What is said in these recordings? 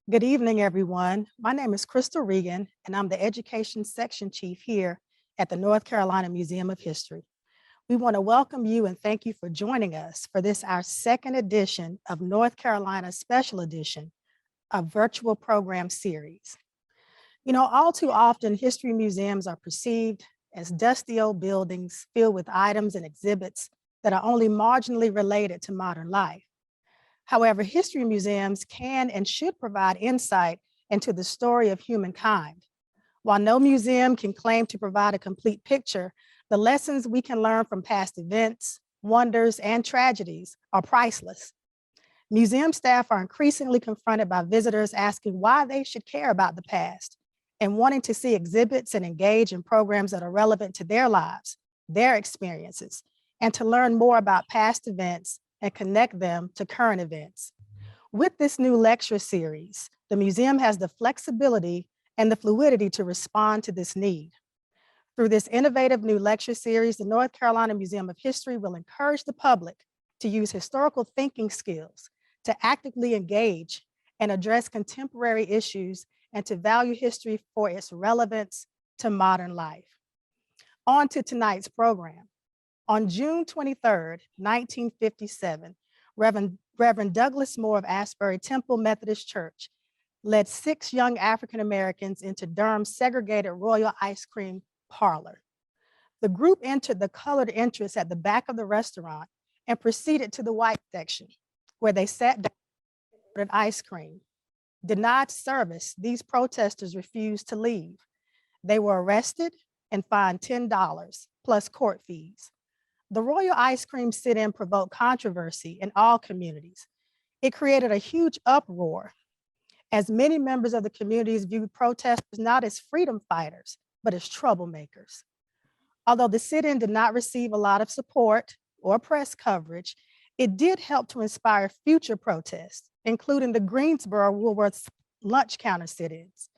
Good evening, everyone. My name is Crystal Regan, and I'm the Education Section Chief here at the North Carolina Museum of History. We want to welcome you and thank you for joining us for this, our second edition of North Carolina Special Edition, a virtual program series. You know, all too often, history museums are perceived as dusty old buildings filled with items and exhibits that are only marginally related to modern life. However, history museums can and should provide insight into the story of humankind. While no museum can claim to provide a complete picture, the lessons we can learn from past events, wonders, and tragedies are priceless. Museum staff are increasingly confronted by visitors asking why they should care about the past and wanting to see exhibits and engage in programs that are relevant to their lives, their experiences, and to learn more about past events and connect them to current events. With this new lecture series, the museum has the flexibility and the fluidity to respond to this need. Through this innovative new lecture series, the North Carolina Museum of History will encourage the public to use historical thinking skills to actively engage and address contemporary issues and to value history for its relevance to modern life. On to tonight's program. On June 23rd, 1957, Reverend Douglas Moore of Asbury Temple Methodist Church led 6 young African Americans into Durham's segregated Royal Ice Cream Parlor. The group entered the colored entrance at the back of the restaurant and proceeded to the white section, where they sat down and ordered ice cream. Denied service, these protesters refused to leave. They were arrested and fined $10 plus court fees. The Royal Ice Cream sit-in provoked controversy in all communities. It created a huge uproar, as many members of the communities viewed protesters not as freedom fighters, but as troublemakers. Although the sit-in did not receive a lot of support or press coverage, it did help to inspire future protests, including the Greensboro Woolworth lunch counter sit-ins.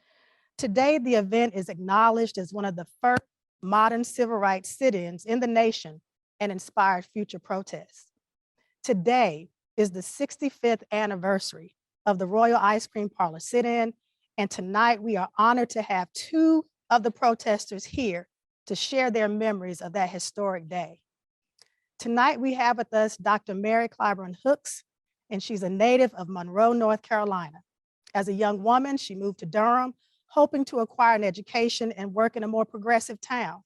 Today, the event is acknowledged as one of the first modern civil rights sit-ins in the nation and inspired future protests. Today is the 65th anniversary of the Royal Ice Cream Parlor sit-in, and tonight we are honored to have 2 of the protesters here to share their memories of that historic day. Tonight we have with us Dr. Mary Clyburn Hooks, and she's a native of Monroe, North Carolina. As a young woman, she moved to Durham, hoping to acquire an education and work in a more progressive town.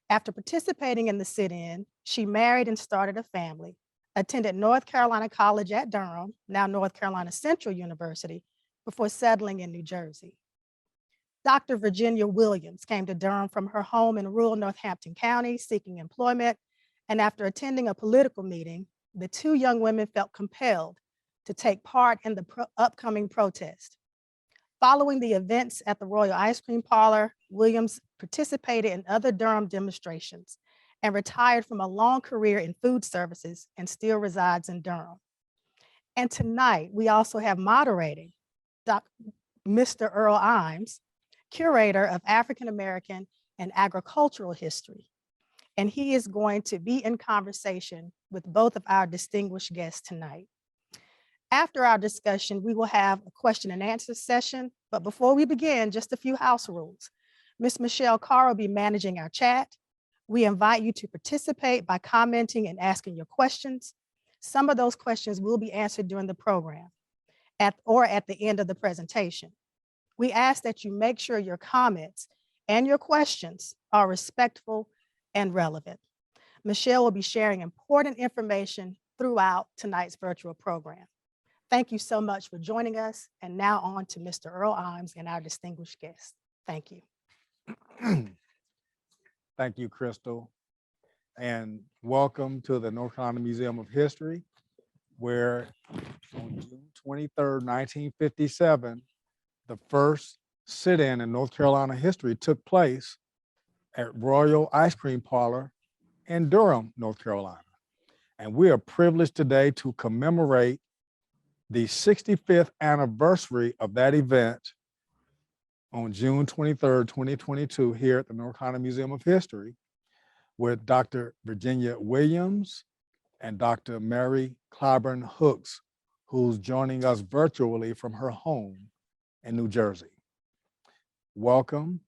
After participating in the sit-in, she married and started a family, attended North Carolina College at Durham, now North Carolina Central University, before settling in New Jersey. Dr. Virginia Williams came to Durham from her home in rural Northampton County seeking employment, and after attending a political meeting, the 2 young women felt compelled to take part in the upcoming protest. Following the events at the Royal Ice Cream Parlor, Williams participated in other Durham demonstrations and retired from a long career in food services and still resides in Durham. And tonight, we also have moderating Mr. Earl Imes, curator of African American and agricultural history. And he is going to be in conversation with both of our distinguished guests tonight. After our discussion, we will have a question and answer session, but before we begin, just a few house rules. Ms. Michelle Carr will be managing our chat. We invite you to participate by commenting and asking your questions. Some of those questions will be answered during the program or at the end of the presentation. We ask that you make sure your comments and your questions are respectful and relevant. Michelle will be sharing important information throughout tonight's virtual program. Thank you so much for joining us. And now on to Mr. Earl Imes and our distinguished guests. Thank you. Thank you, Crystal. And welcome to the North Carolina Museum of History, where on June 23rd, 1957, the first sit-in in North Carolina history took place at Royal Ice Cream Parlor in Durham, North Carolina. And we are privileged today to commemorate the 65th anniversary of that event on June 23rd, 2022, here at the North Carolina Museum of History, with Dr. Virginia Williams and Dr. Mary Clyburn Hooks, who's joining us virtually from her home in New Jersey. Welcome,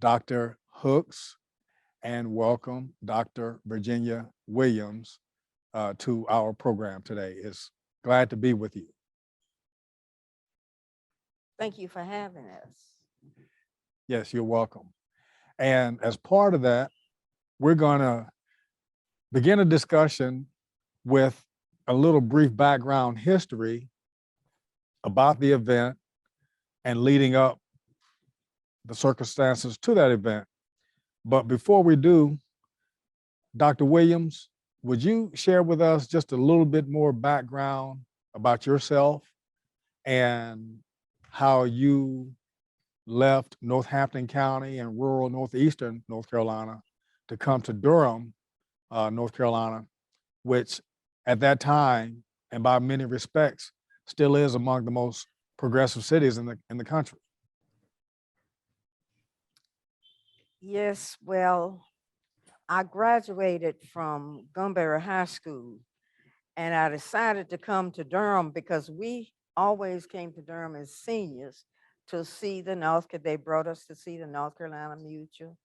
Dr. Hooks, and welcome, Dr. Virginia Williams, to our program today. It's glad to be with you. Thank you for having us. Yes, you're welcome. And as part of that, we're going to begin a discussion with a little brief background history about the event and leading up the circumstances to that event. But before we do, Dr. Williams, would you share with us just a little bit more background about yourself and how you left Northampton County and rural northeastern North Carolina to come to Durham, North Carolina, which at that time, and by many respects, still is among the most progressive cities in the country? Yes, well, I graduated from Greensboro High School and I decided to come to Durham because we always came to Durham as seniors to see the they brought us to see the North Carolina Mutual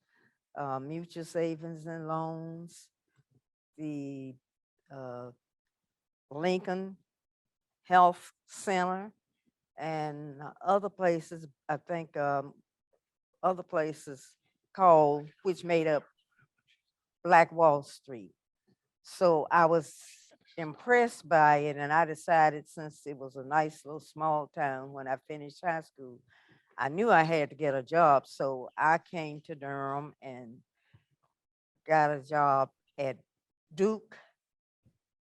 Savings and Loans, the Lincoln Health Center, and other places, I think other places called, which made up Black Wall Street. So I was impressed by it, and I decided, since it was a nice little small town when I finished high school, I knew I had to get a job. So I came to Durham and got a job at Duke.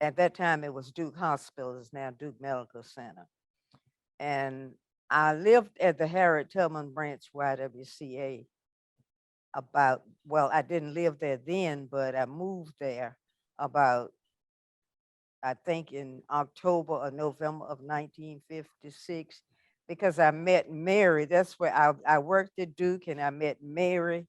At that time, it was Duke Hospital. It's now Duke Medical Center. And I lived at the Harriet Tubman branch YWCA about, well, I didn't live there then, but I moved there about, I think in October or November of 1956, because I met Mary. That's where I worked at Duke, and I met Mary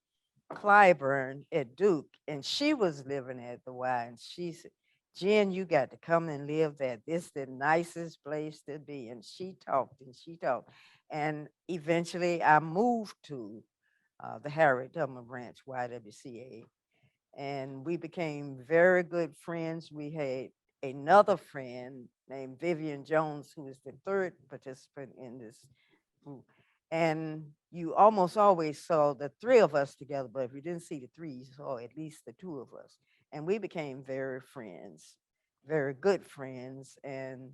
Clyburn at Duke, and she was living at the Y, and she said, "Jen, you got to come and live there. This is the nicest place to be." And she talked and she talked. And eventually I moved to the Harriet Tubman branch, YWCA. And we became very good friends. We had another friend named Vivian Jones, who is the third participant in this group. And you almost always saw the three of us together, but if you didn't see the three, you saw at least the two of us. And we became very friends, very good friends. And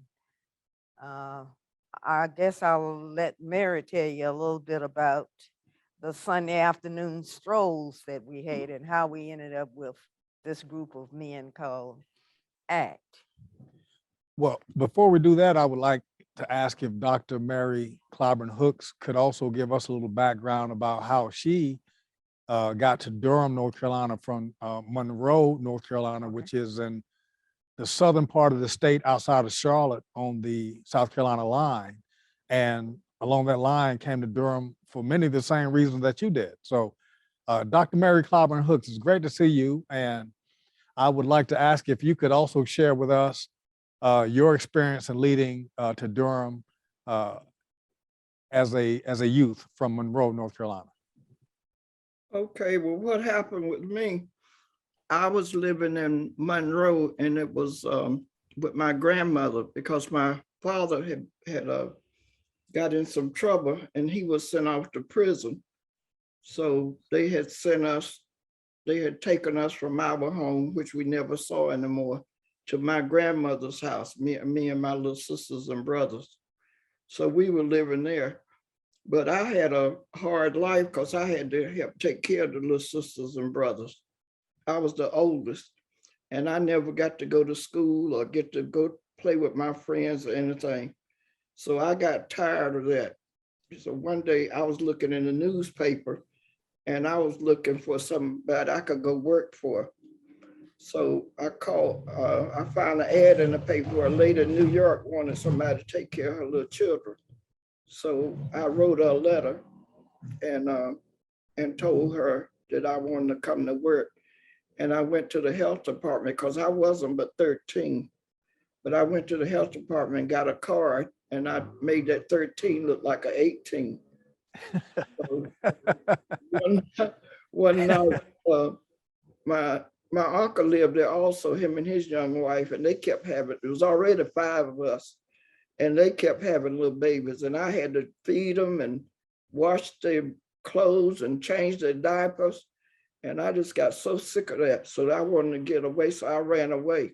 I guess I'll let Mary tell you a little bit about the Sunday afternoon strolls that we had and how we ended up with this group of men called ACT. Well, before we do that, I would like to ask if Dr. Mary Clyburn Hooks could also give us a little background about how she got to Durham, North Carolina from Monroe, North Carolina, which is in the southern part of the state outside of Charlotte on the South Carolina line. And along that line came to Durham for many of the same reasons that you did. So Dr. Mary Clyburn Hooks, it's great to see you. And I would like to ask if you could also share with us your experience in leading to Durham as a youth from Monroe, North Carolina. Okay, well, what happened with me, I was living in Monroe, and it was with my grandmother because my father had got in some trouble and he was sent off to prison. So they had taken us from our home, which we never saw anymore, to my grandmother's house, me and my little sisters and brothers. So we were living there. But I had a hard life because I had to help take care of the little sisters and brothers. I was the oldest, and I never got to go to school or get to go play with my friends or anything. So I got tired of that. So one day I was looking in the newspaper and I was looking for somebody I could go work for. So I called, I found an ad in the paper where a lady in New York wanted somebody to take care of her little children. So I wrote her a letter and told her that I wanted to come to work. And I went to the health department because I wasn't but 13. But I went to the health department and got a card and I made that 13 look like an 18. So one, one night, my uncle lived there also, him and his young wife, and they kept having, it was already 5 of us, and they kept having little babies, and I had to feed them and wash their clothes and change their diapers. And I just got so sick of that. So I wanted to get away. So I ran away.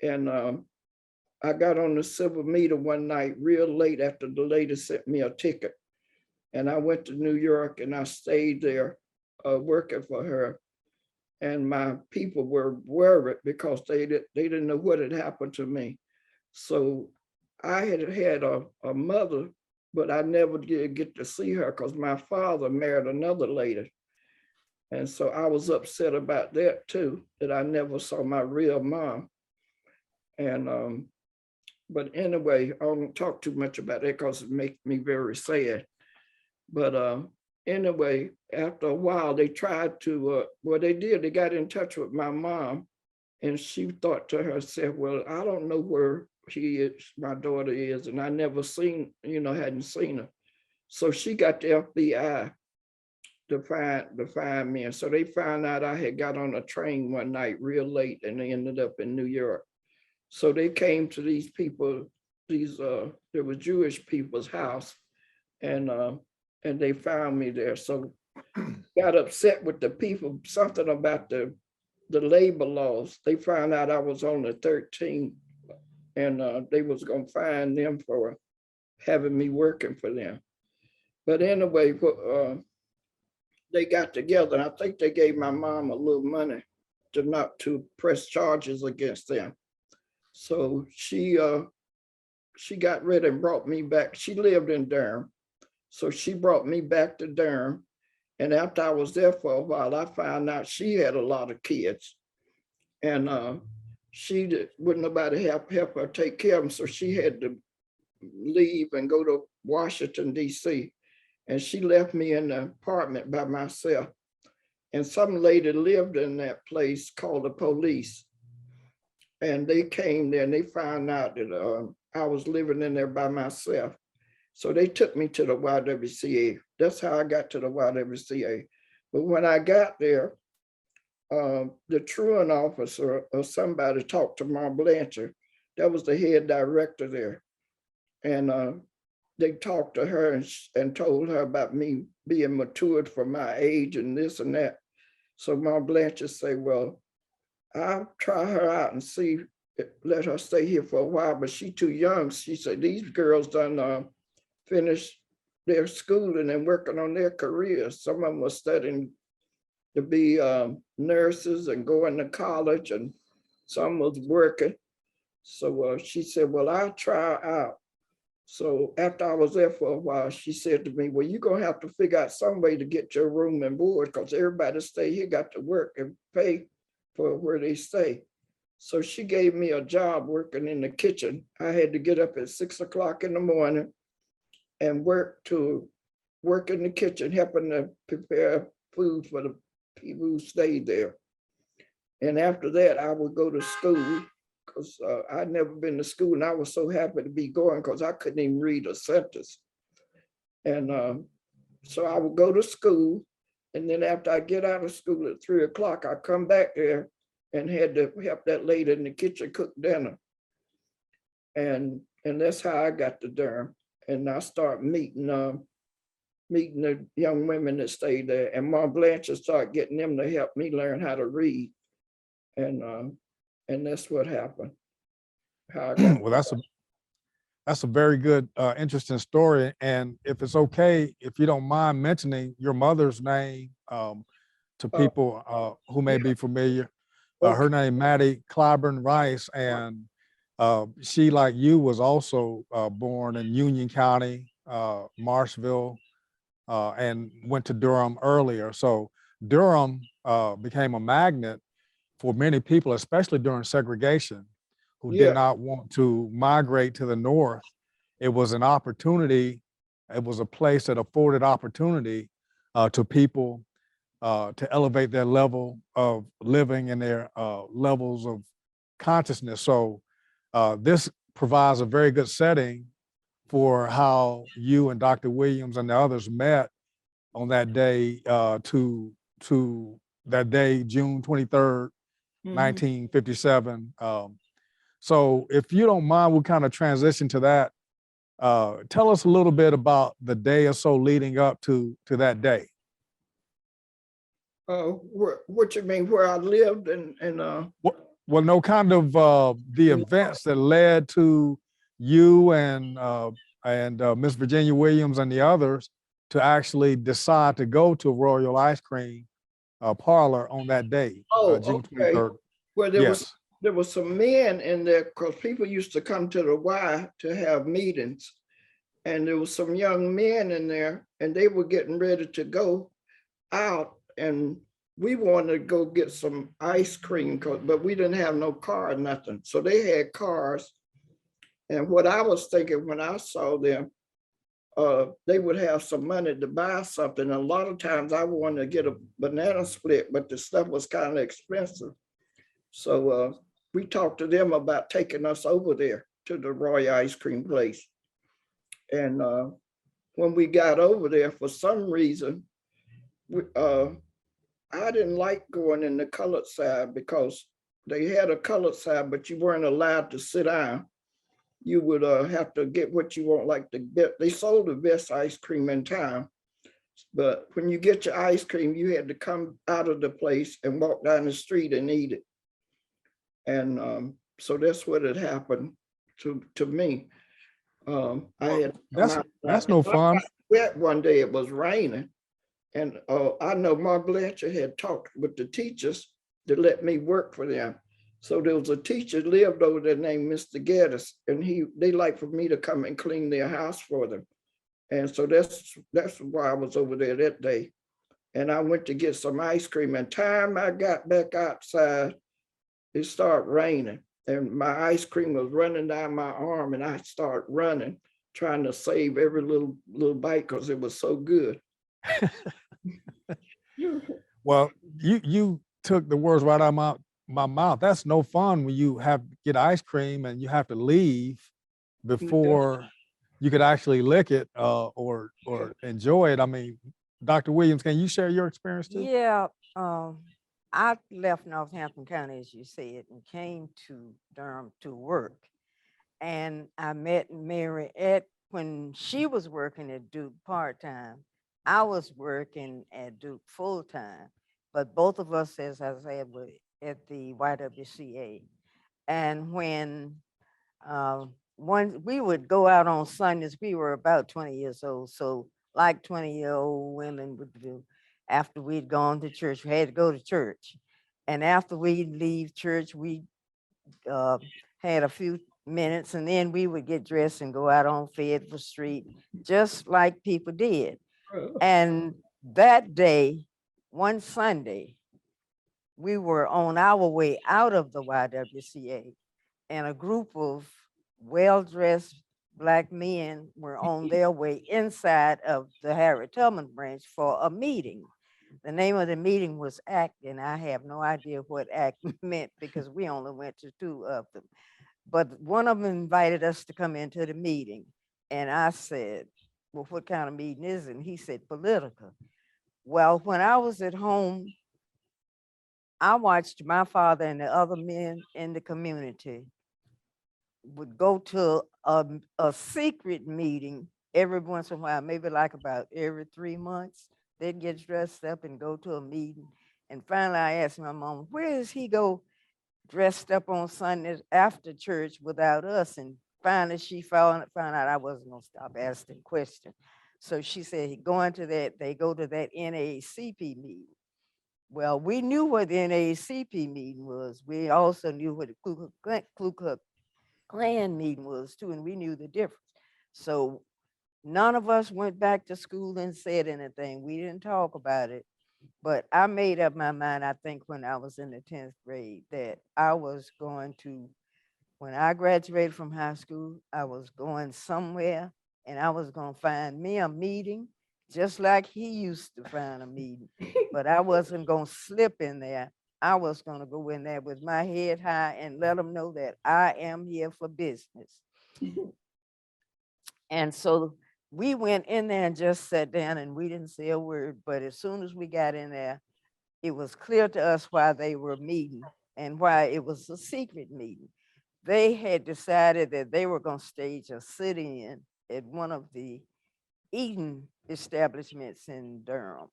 And I got on the silver meter one night real late after the lady sent me a ticket. And I went to New York and I stayed there working for her. And my people were worried because they didn't know what had happened to me. So I had a mother, but I never did get to see her because my father married another lady. And so I was upset about that too, that I never saw my real mom. And but anyway, I won't talk too much about that because it makes me very sad. But anyway, after a while, they tried to, they got in touch with my mom, and she thought to herself, well, I don't know where my daughter is, and I never hadn't seen her. So she got the FBI to find me. And so they found out I had got on a train one night real late and they ended up in New York. So they came to these people, there was Jewish people's house, and they found me there. So got upset with the people, something about the labor laws. They found out I was on the 13, and they was gonna fine them for having me working for them. But anyway, they got together, and I think they gave my mom a little money to press charges against them. So she got rid and brought me back. She lived in Durham, so she brought me back to Durham. And after I was there for a while, I found out she had a lot of kids, and wouldn't nobody help her take care of them. So she had to leave and go to Washington, D.C. And she left me in the apartment by myself. And some lady lived in that place called the police. And they came there and they found out that I was living in there by myself. So they took me to the YWCA. That's how I got to the YWCA. But when I got there, the truant officer or somebody talked to Mom Blanchard. That was the head director there. And they talked to her and told her about me being matured for my age and this and that. So Mom Blanchard said, well, I'll try her out and see, let her stay here for a while, but she's too young. She said, these girls done finished their schooling and working on their careers. Some of them were studying to be nurses and going to college, and some was working. So she said, well, I'll try her out. So after I was there for a while, she said to me, well, you're going to have to figure out some way to get your room and board because everybody stay here got to work and pay for where they stay. So she gave me a job working in the kitchen. I had to get up at 6 o'clock in the morning and work in the kitchen, helping to prepare food for the people who stayed there. And after that, I would go to school because I'd never been to school, and I was so happy to be going because I couldn't even read a sentence. And so I would go to school, and then after I get out of school at 3 o'clock, I come back there and had to help that lady in the kitchen cook dinner. And that's how I got to Durham. And I started meeting the young women that stayed there, and Mom Blanchard started getting them to help me learn how to read. And that's what happened. Well, that's a very good, interesting story. And if it's okay, if you don't mind mentioning your mother's name to people who may be familiar. Her name, Maddie Clyburn Rice, and she, like you, was also born in Union County, Marshville, and went to Durham earlier. So Durham became a magnet for many people, especially during segregation, who did not want to migrate to the north. It was an opportunity. It was a place that afforded opportunity to people to elevate their level of living and their levels of consciousness. So this provides a very good setting for how you and Dr. Williams and the others met on that day, to that day, June 23rd, Mhm. 1957. So if you don't mind, we'll kind of transition to that. Tell us a little bit about the day or so leading up to that day. What you mean, where I lived and Well, no, kind of the events that led to you and Miss Virginia Williams and the others to actually decide to go to Royal Ice Cream Parlor on that day, June okay. 23rd. Well, Yes. there was some men in there because people used to come to the Y to have meetings. And there was some young men in there and they were getting ready to go out, and we wanted to go get some ice cream, but we didn't have no car or nothing. So they had cars. And what I was thinking when I saw them, they would have some money to buy something. A lot of times I wanted to get a banana split, but the stuff was kind of expensive. So we talked to them about taking us over there to the Royal Ice Cream place. And when we got over there, for some reason, I didn't like going in the colored side because they had a colored side, but you weren't allowed to sit down. You would have to get what you want, like they sold the best ice cream in town. But when you get your ice cream, you had to come out of the place and walk down the street and eat it. And so that's what had happened to me. I had That's no fun. wet one day. It was raining, and I know Mark Bletcher had talked with the teachers to let me work for them. So there was a teacher lived over there named Mr. Geddes, and they like for me to come and clean their house for them. And so that's why I was over there that day. And I went to get some ice cream, and time I got back outside, it started raining. And my ice cream was running down my arm, and I started running, trying to save every little bite because it was so good. Well, you took the words right out of my mouth. That's no fun when you have to get ice cream and you have to leave before you could actually lick it or enjoy it. I mean, Dr. Williams, can you share your experience too? Yeah, I left Northampton County, as you said, and came to Durham to work. And I met Mary when she was working at Duke part-time. I was working at Duke full-time, but both of us, as I said, were at the YWCA. And when we would go out on Sundays, we were about 20 years old. So like 20-year-old women would do, after we'd gone to church, we had to go to church. And after we'd leave church, we had a few minutes, and then we would get dressed and go out on Fayetteville Street, just like people did. And that day, one Sunday, we were on our way out of the YWCA, and a group of well-dressed Black men were on their way inside of the Harriet Tubman branch for a meeting. The name of the meeting was ACT, and I have no idea what ACT meant because we only went to 2 of them. But one of them invited us to come into the meeting. And I said, well, what kind of meeting is it? And he said, political. Well, when I was at home, I watched my father and the other men in the community would go to a secret meeting every once in a while, maybe like about every 3 months. They'd get dressed up and go to a meeting. And finally I asked my mom, where does he go dressed up on Sundays after church without us? And finally she found out I wasn't gonna stop asking questions. So she said, they go to that NAACP meeting. Well, we knew what the NAACP meeting was. We also knew what the Ku Klux Klan meeting was too, and we knew the difference. So none of us went back to school and said anything. We didn't talk about it. But I made up my mind, I think when I was in the 10th grade, that I was going to, when I graduated from high school, I was going somewhere and I was going to find me a meeting, just like he used to find a meeting. But I wasn't going to slip in there. I was going to go in there with my head high and let them know that I am here for business. And so we went in there and just sat down and we didn't say a word. But as soon as we got in there, it was clear to us why they were meeting and why it was a secret meeting. They had decided that they were going to stage a sit-in at one of the eating establishments in Durham.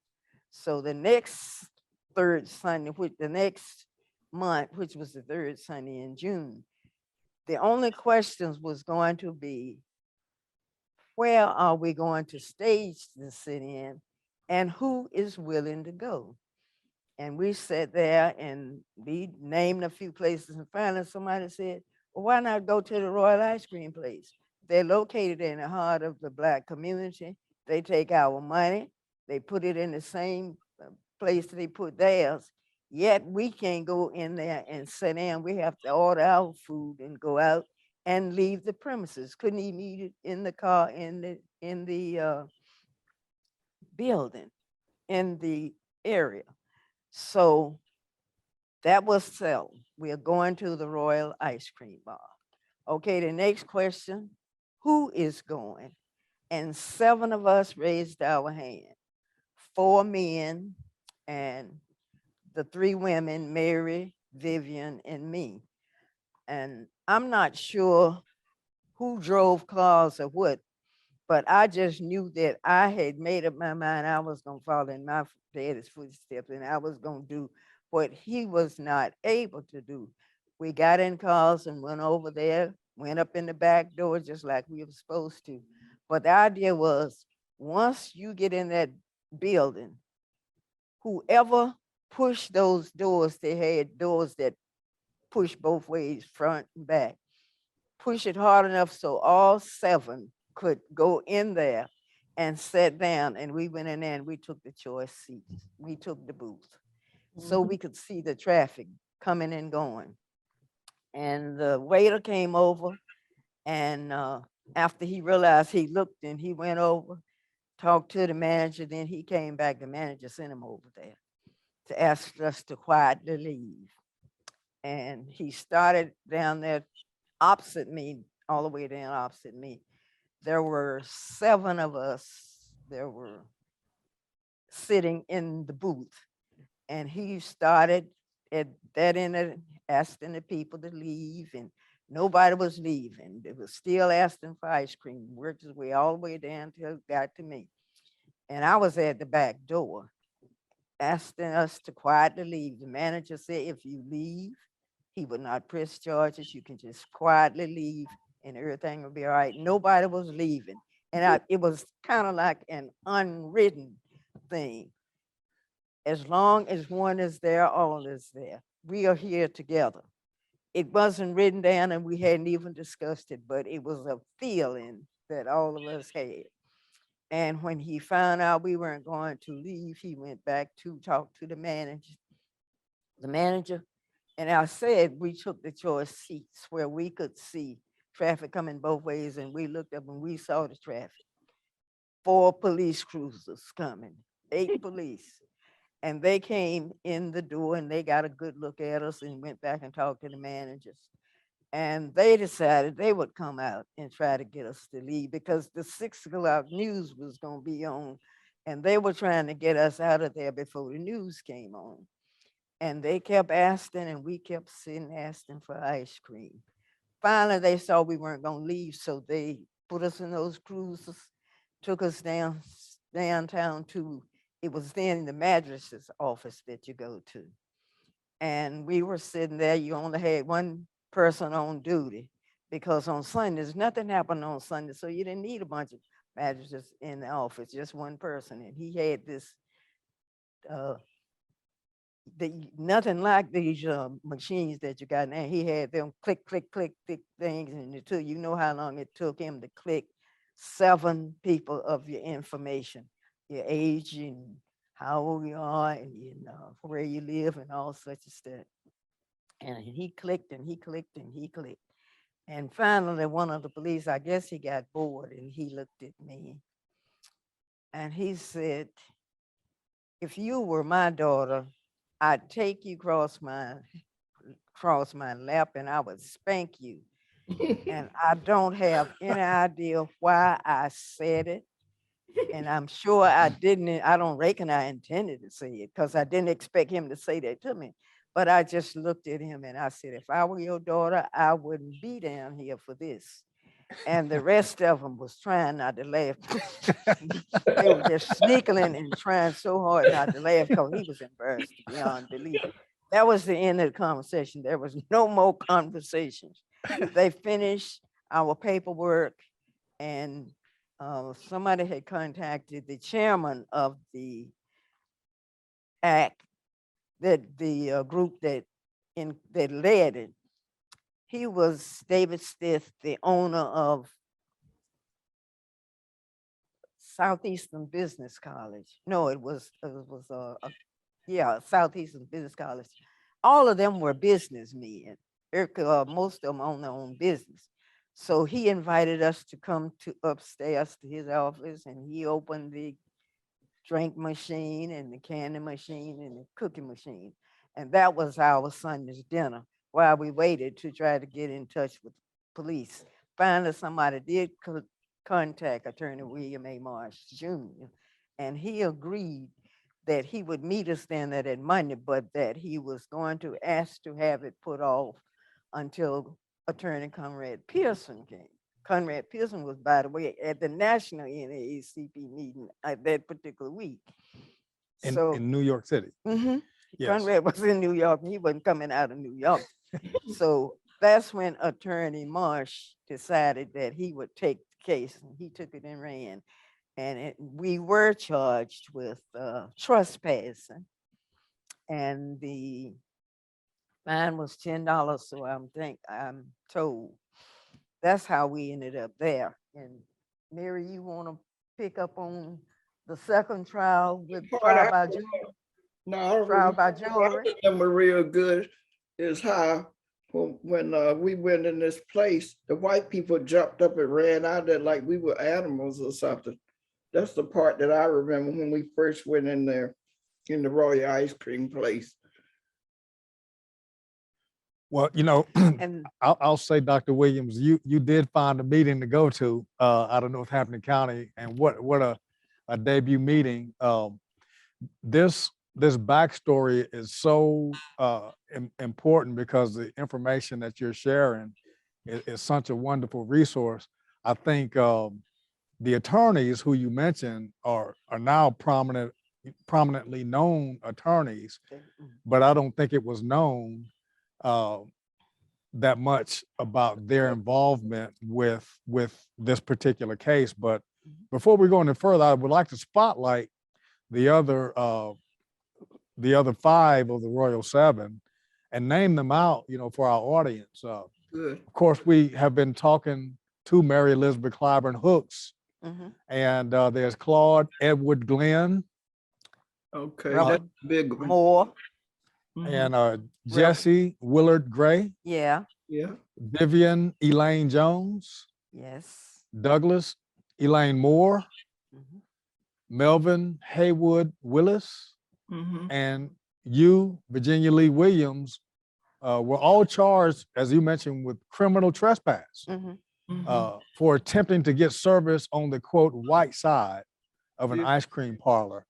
So the next third Sunday, which the next month, which was the third Sunday in June, the only questions was going to be, where are we going to stage the sit-in and who is willing to go? And we sat there and we named a few places, and finally somebody said, well, why not go to the Royal Ice Cream place? They're located in the heart of the Black community. They take our money, they put it in the same place they put theirs, yet we can't go in there and sit down. We have to order our food and go out and leave the premises. Couldn't even eat it in the car, in the building, in the area. So that was settled. We are going to the Royal Ice Cream Bar. Okay, the next question, who is going? And 7 of us raised our hand, 4 men and the 3 women, Mary, Vivian, and me. And I'm not sure who drove cars or what, but I just knew that I had made up my mind I was going to follow in my daddy's footsteps and I was going to do what he was not able to do. We got in cars and went over there, went up in the back door just like we were supposed to. But the idea was, once you get in that building, whoever pushed those doors, they had doors that push both ways, front and back. Push it hard enough so all 7 could go in there and sit down. And we went in there and we took the choice seats. We took the booth. So we could see the traffic coming and going. And the waiter came over and after he realized, he looked and he went over, talked to the manager, then he came back, the manager sent him over there to ask us to quietly leave. And he started down there opposite me, all the way down opposite me. There were 7 of us that were sitting in the booth. And he started at that end, asking the people to leave, and nobody was leaving. They were still asking for ice cream, worked his way all the way down till it got to me. And I was at the back door, asking us to quietly leave. The manager said, if you leave, he would not press charges. You can just quietly leave and everything will be all right. Nobody was leaving. And it was kind of like an unwritten thing. As long as one is there, all is there. We are here together. It wasn't written down and we hadn't even discussed it, but it was a feeling that all of us had. And when he found out we weren't going to leave, he went back to talk to the manager. And I said, we took the choice seats where we could see traffic coming both ways. And we looked up and we saw the traffic. 4 police cruisers coming, 8 police. And they came in the door and they got a good look at us and went back and talked to the managers. And they decided they would come out and try to get us to leave because the 6 o'clock news was going to be on. And they were trying to get us out of there before the news came on. And they kept asking and we kept sitting asking for ice cream. Finally, they saw we weren't going to leave. So they put us in those cruisers, took us downtown to, it was then the magistrate's office that you go to. And we were sitting there, you only had one person on duty because on Sundays, nothing happened on Sunday. So you didn't need a bunch of magistrates in the office, just one person. And he had this, nothing like these machines that you got now. He had them click, click, click, click things. And it took, you know how long it took him to click 7 people of your information, your age and how old you are and where you live and all such of stuff. And he clicked and he clicked and he clicked. And finally, one of the police, I guess he got bored and he looked at me and he said, if you were my daughter, I'd take you across my lap and I would spank you. And I don't have any idea why I said it. And I'm sure I don't reckon I intended to say it because I didn't expect him to say that to me. But I just looked at him and I said, if I were your daughter, I wouldn't be down here for this. And the rest of them was trying not to laugh. They were just sneakling and trying so hard not to laugh because he was embarrassed beyond belief. That was the end of the conversation. There was no more conversations. They finished our paperwork, and somebody had contacted the chairman of the act, that the group that led it. He was David Stith, the owner of Southeastern Business College. No, it was Southeastern Business College. All of them were businessmen. Most of them own their own business. So he invited us to come to upstairs to his office, and he opened the drink machine and the candy machine and the cookie machine. And that was our Sunday's dinner while we waited to try to get in touch with police. Finally, somebody did contact Attorney William A. Marsh Jr., and he agreed that he would meet us then that Monday, but that he was going to ask to have it put off until Attorney Conrad Pearson came. Conrad Pearson was, by the way, at the national NAACP meeting that particular week. In So New York City. yes. Yes. Conrad was in New York. He wasn't coming out of New York. So that's when Attorney Marsh decided that he would take the case, and he took it and ran. And we were charged with trespassing, and the fine was $10. So I'm told that's how we ended up there. And Mary, you want to pick up on the second trial with trial by jury? No, I don't Trial remember. by I jury. remember real good is how when we went in this place, the white people jumped up and ran out there like we were animals or something. That's the part that I remember when we first went in there in the Royal Ice Cream place. Well, you know, And I'll say, Dr. Williams, you did find a meeting to go to out of Northampton County, and what a debut meeting. This backstory is so important because the information that you're sharing is such a wonderful resource. I think the attorneys who you mentioned are now prominently known attorneys, but I don't think it was known that much about their involvement with this particular case. But before we go any further, I would like to spotlight the other 5 of the Royal 7 and name them out, you know, for our audience. Good. Of course, we have been talking to Mary Elizabeth Clyburn Hooks, and there's Claude Edward Glenn. Okay, Robert that's a big one. Moore. And Jesse Willard Gray, Yeah. Yeah. Vivian Elaine Jones, Yes. Douglas Elaine Moore, Melvin Haywood Willis, and you, Virginia Lee Williams, were all charged, as you mentioned, with criminal trespass for attempting to get service on the quote white side of an ice cream parlor.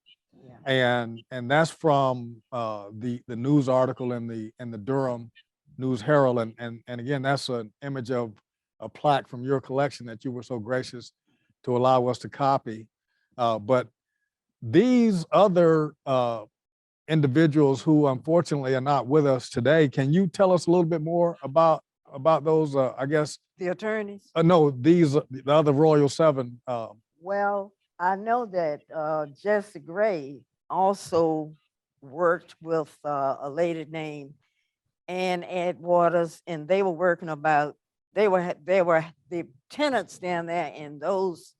And that's from the news article in the Durham News Herald, and again, that's an image of a plaque from your collection that you were so gracious to allow us to copy. But these other individuals who unfortunately are not with us today, can you tell us a little bit more about those? I guess the attorneys. No, the other Royal 7. Well, I know that Jesse Gray also worked with a lady named Ann Waters, and they were working about, they were the tenants down there in those,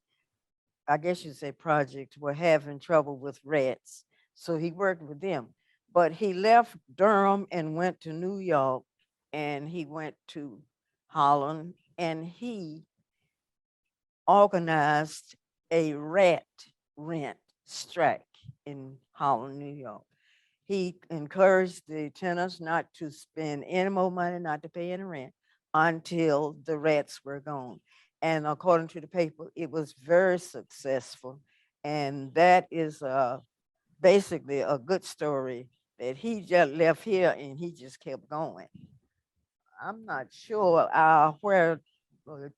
I guess you'd say projects, were having trouble with rats. So he worked with them, but he left Durham and went to New York, and he went to Holland, and he organized a rat rent strike in Holland, New York. He encouraged the tenants not to spend any more money, not to pay any rent, until the rats were gone. And according to the paper, it was very successful. And that is basically a good story that he just left here and he just kept going. I'm not sure where uh,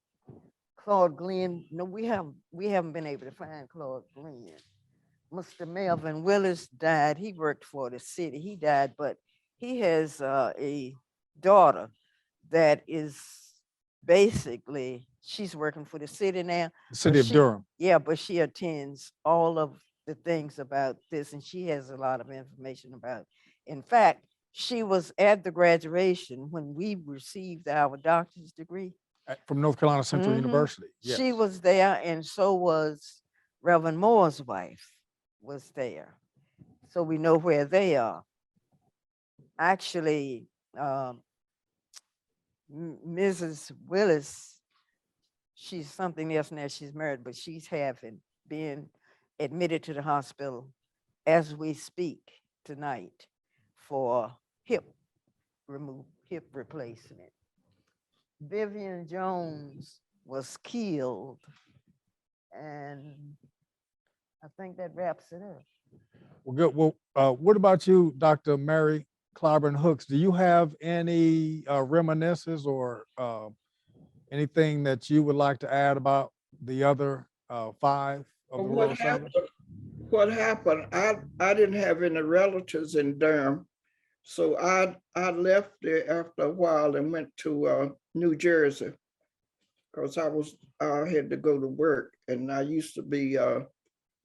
Claude Glenn. No, we haven't been able to find Claude Glenn. Mr. Melvin Willis died. He worked for the city. He died, but he has a daughter that is basically she's working for the city now. The city of she- Durham. Yeah, but she attends all of the things about this, and she has a lot of information about it. In fact, she was at the graduation when we received our doctor's degree. From North Carolina Central Mhm. University. Yes. She was there, and so was Reverend Moore's wife was there. So we know where they are. Actually, Mrs. Willis, she's something else now. She's married, but she's having been admitted to the hospital as we speak tonight for hip replacement. Vivian Jones was killed, and I think that wraps it up. Well, good. Well, what about you, Dr. Mary Clyburn Hooks? Do you have any reminiscences or anything that you would like to add about the other 5 of the Royal Seven? What happened, I didn't have any relatives in Durham. So I left there after a while and went to New Jersey because I had to go to work, and I used to be,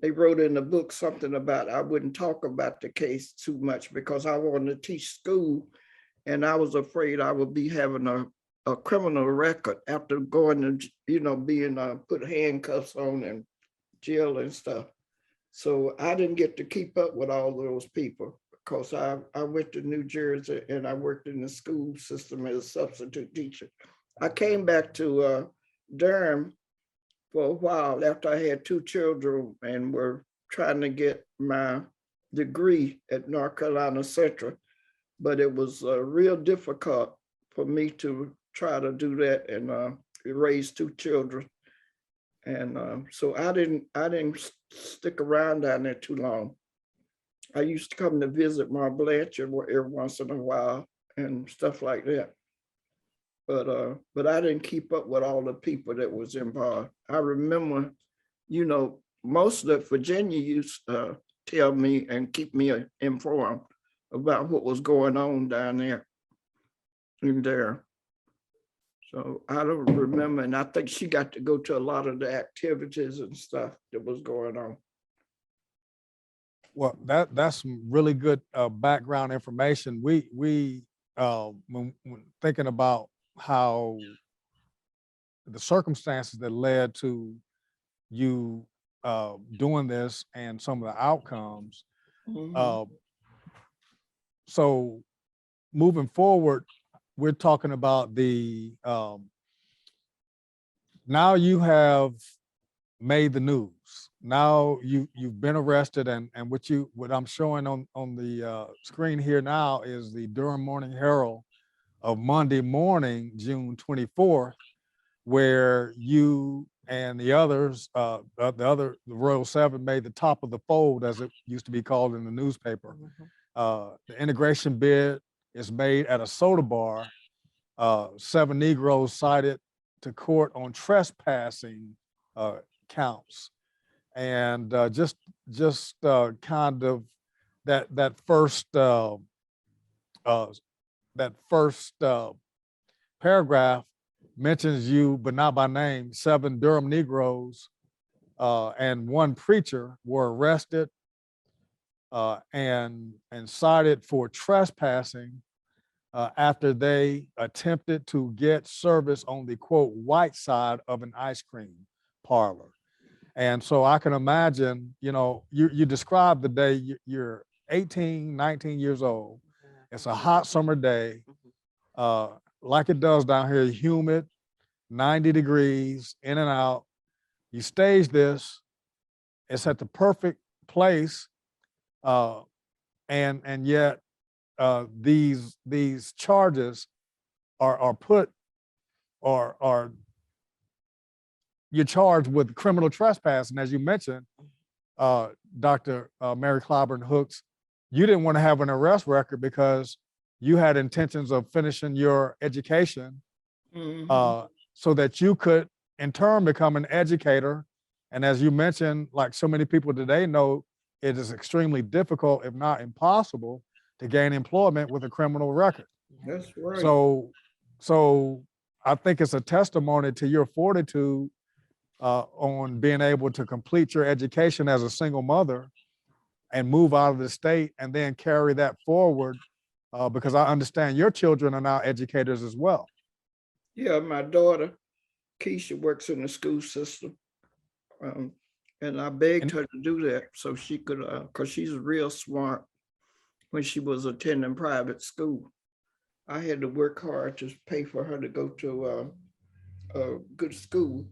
they wrote in the book something about I wouldn't talk about the case too much because I wanted to teach school, and I was afraid I would be having a criminal record after going to, being put handcuffs on and jail and stuff. So I didn't get to keep up with all those people because I went to New Jersey and I worked in the school system as a substitute teacher. I came back to Durham for a while after I had 2 children and were trying to get my degree at North Carolina Central, but it was real difficult for me to try to do that and raise 2 children. And so I didn't stick around down there too long. I used to come to visit my Blanchard every once in a while and stuff like that. But I didn't keep up with all the people that was involved. I remember, most of Virginia used to tell me and keep me informed about what was going on down there in there. So I don't remember, and I think she got to go to a lot of the activities and stuff that was going on. Well, that's some really good background information. We when thinking about how the circumstances that led to you doing this and some of the outcomes. Mhm. So moving forward, we're talking about the now you have made the news. Now you've been arrested, and what I'm showing on the screen here now is the Durham Morning Herald of Monday morning, June 24th, where you and the others, the Royal Seven, made the top of the fold, as it used to be called in the newspaper. The integration bid is made at a soda bar. 7 Negroes cited to court on trespassing counts, and just kind of that first paragraph mentions you, but not by name. 7 Durham Negroes and 1 preacher were arrested and cited for trespassing after they attempted to get service on the quote white side of an ice cream parlor. And so I can imagine, you described the day you're 18, 19 years old. It's a hot summer day, like it does down here, humid, 90 degrees, in and out. You stage this, it's at the perfect place, and yet these charges are put or you're charged with criminal trespass. And as you mentioned, Dr. Mary Clyburn Hooks, you didn't want to have an arrest record because you had intentions of finishing your education so that you could in turn become an educator. And as you mentioned, like so many people today know, it is extremely difficult, if not impossible, to gain employment with a criminal record. That's right. So I think it's a testimony to your fortitude on being able to complete your education as a single mother and move out of the state and then carry that forward because I understand your children are now educators as well. Yeah, my daughter, Keisha, works in the school system. And I begged her to do that so she could, because she's real smart when she was attending private school. I had to work hard to pay for her to go to a good school.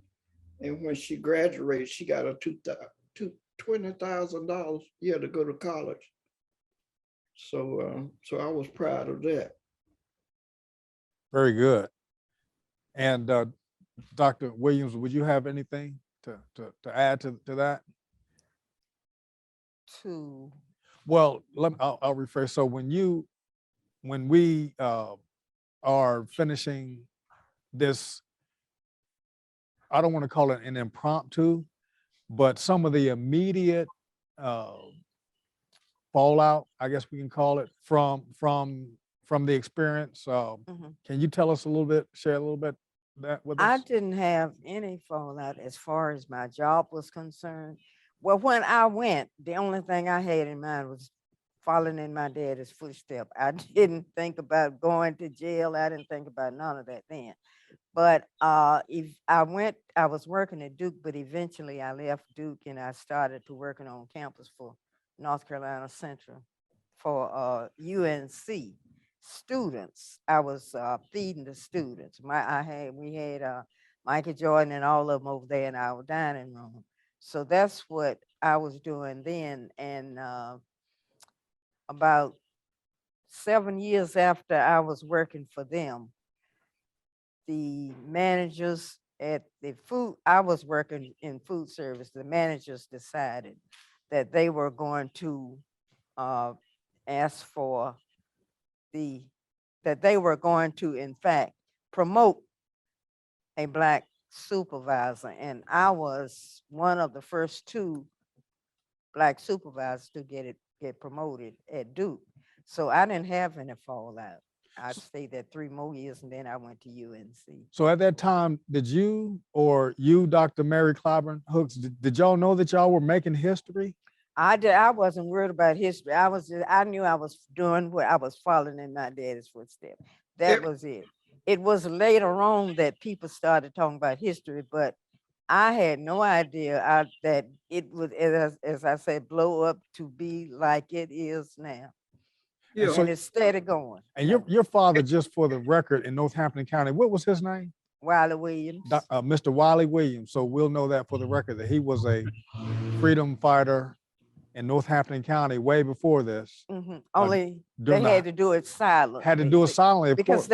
And when she graduated, she got a $20,000 year to go to college. So I was proud of that. Very good. And Dr. Williams, would you have anything to add to that? Well, I'll rephrase. So when we are finishing this, I don't want to call it an impromptu, but some of the immediate fallout, I guess we can call it, from the experience. Can you tell us a little bit, share a little bit that with us? I didn't have any fallout as far as my job was concerned. Well, when I went, the only thing I had in mind was following in my dad's footsteps. I didn't think about going to jail. I didn't think about none of that then. But if I went, I was working at Duke, but eventually I left Duke and I started to working on campus for North Carolina Central for UNC students. I was feeding the students. We had Michael Jordan and all of them over there in our dining room. So that's what I was doing then. And about 7 years after I was working for them, the managers at the food, I was working in food service, the managers decided that they were going to ask for that they were going to, in fact, promote a Black supervisor. And I was one of the first 2 Black supervisors to get promoted at Duke. So I didn't have any fallout. I stayed there 3 more years and then I went to UNC. So at that time, did you, Dr. Mary Clyburn Hooks, did y'all know that y'all were making history? I wasn't worried about history. I knew I was doing what I was following in my daddy's footsteps. That was it. It was later on that people started talking about history, but I had no idea that it would, as I said, blow up to be like it is now. Yeah. And it's steady going. And your father, just for the record, in Northampton County, what was his name? Wiley Williams. Mr. Wiley Williams. So we'll know that for the record, that he was a freedom fighter in Northampton County way before this. Only they had to do it silently. Had to do it silently, because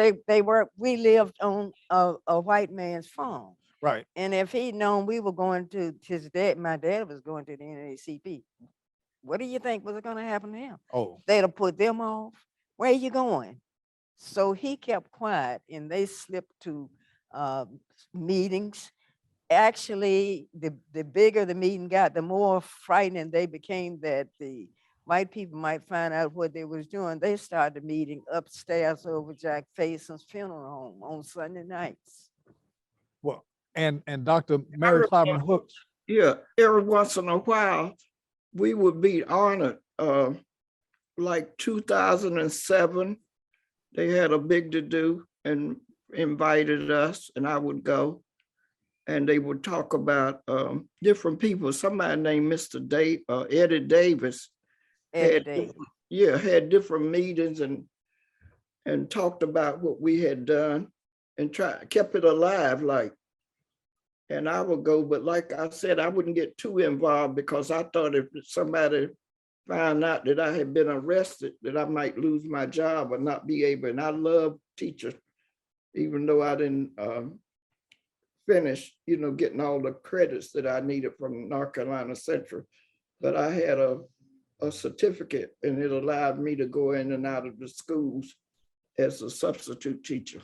we lived on a white man's farm. Right. And if he'd known we were going to my dad was going to the NAACP, what do you think was going to happen to him? Oh, They'd have put them off. Where are you going? So he kept quiet and they slipped to meetings. Actually, the bigger the meeting got, the more frightening they became that the white people might find out what they was doing. They started meeting upstairs over Jack Faison's funeral home on Sunday nights. well, and Dr. Mary Clyburn Hooks. Yeah, every once in a while, we would be honored. Like 2007, they had a big to-do and invited us, and I would go. And they would talk about different people. Somebody named Mr. Eddie Davis. Had different meetings and talked about what we had done and kept it alive. And I would go, but like I said, I wouldn't get too involved because I thought if somebody found out that I had been arrested, that I might lose my job or not be able. And I love teachers, even though I didn't finish, getting all the credits that I needed from North Carolina Central. But I had a certificate, and it allowed me to go in and out of the schools as a substitute teacher.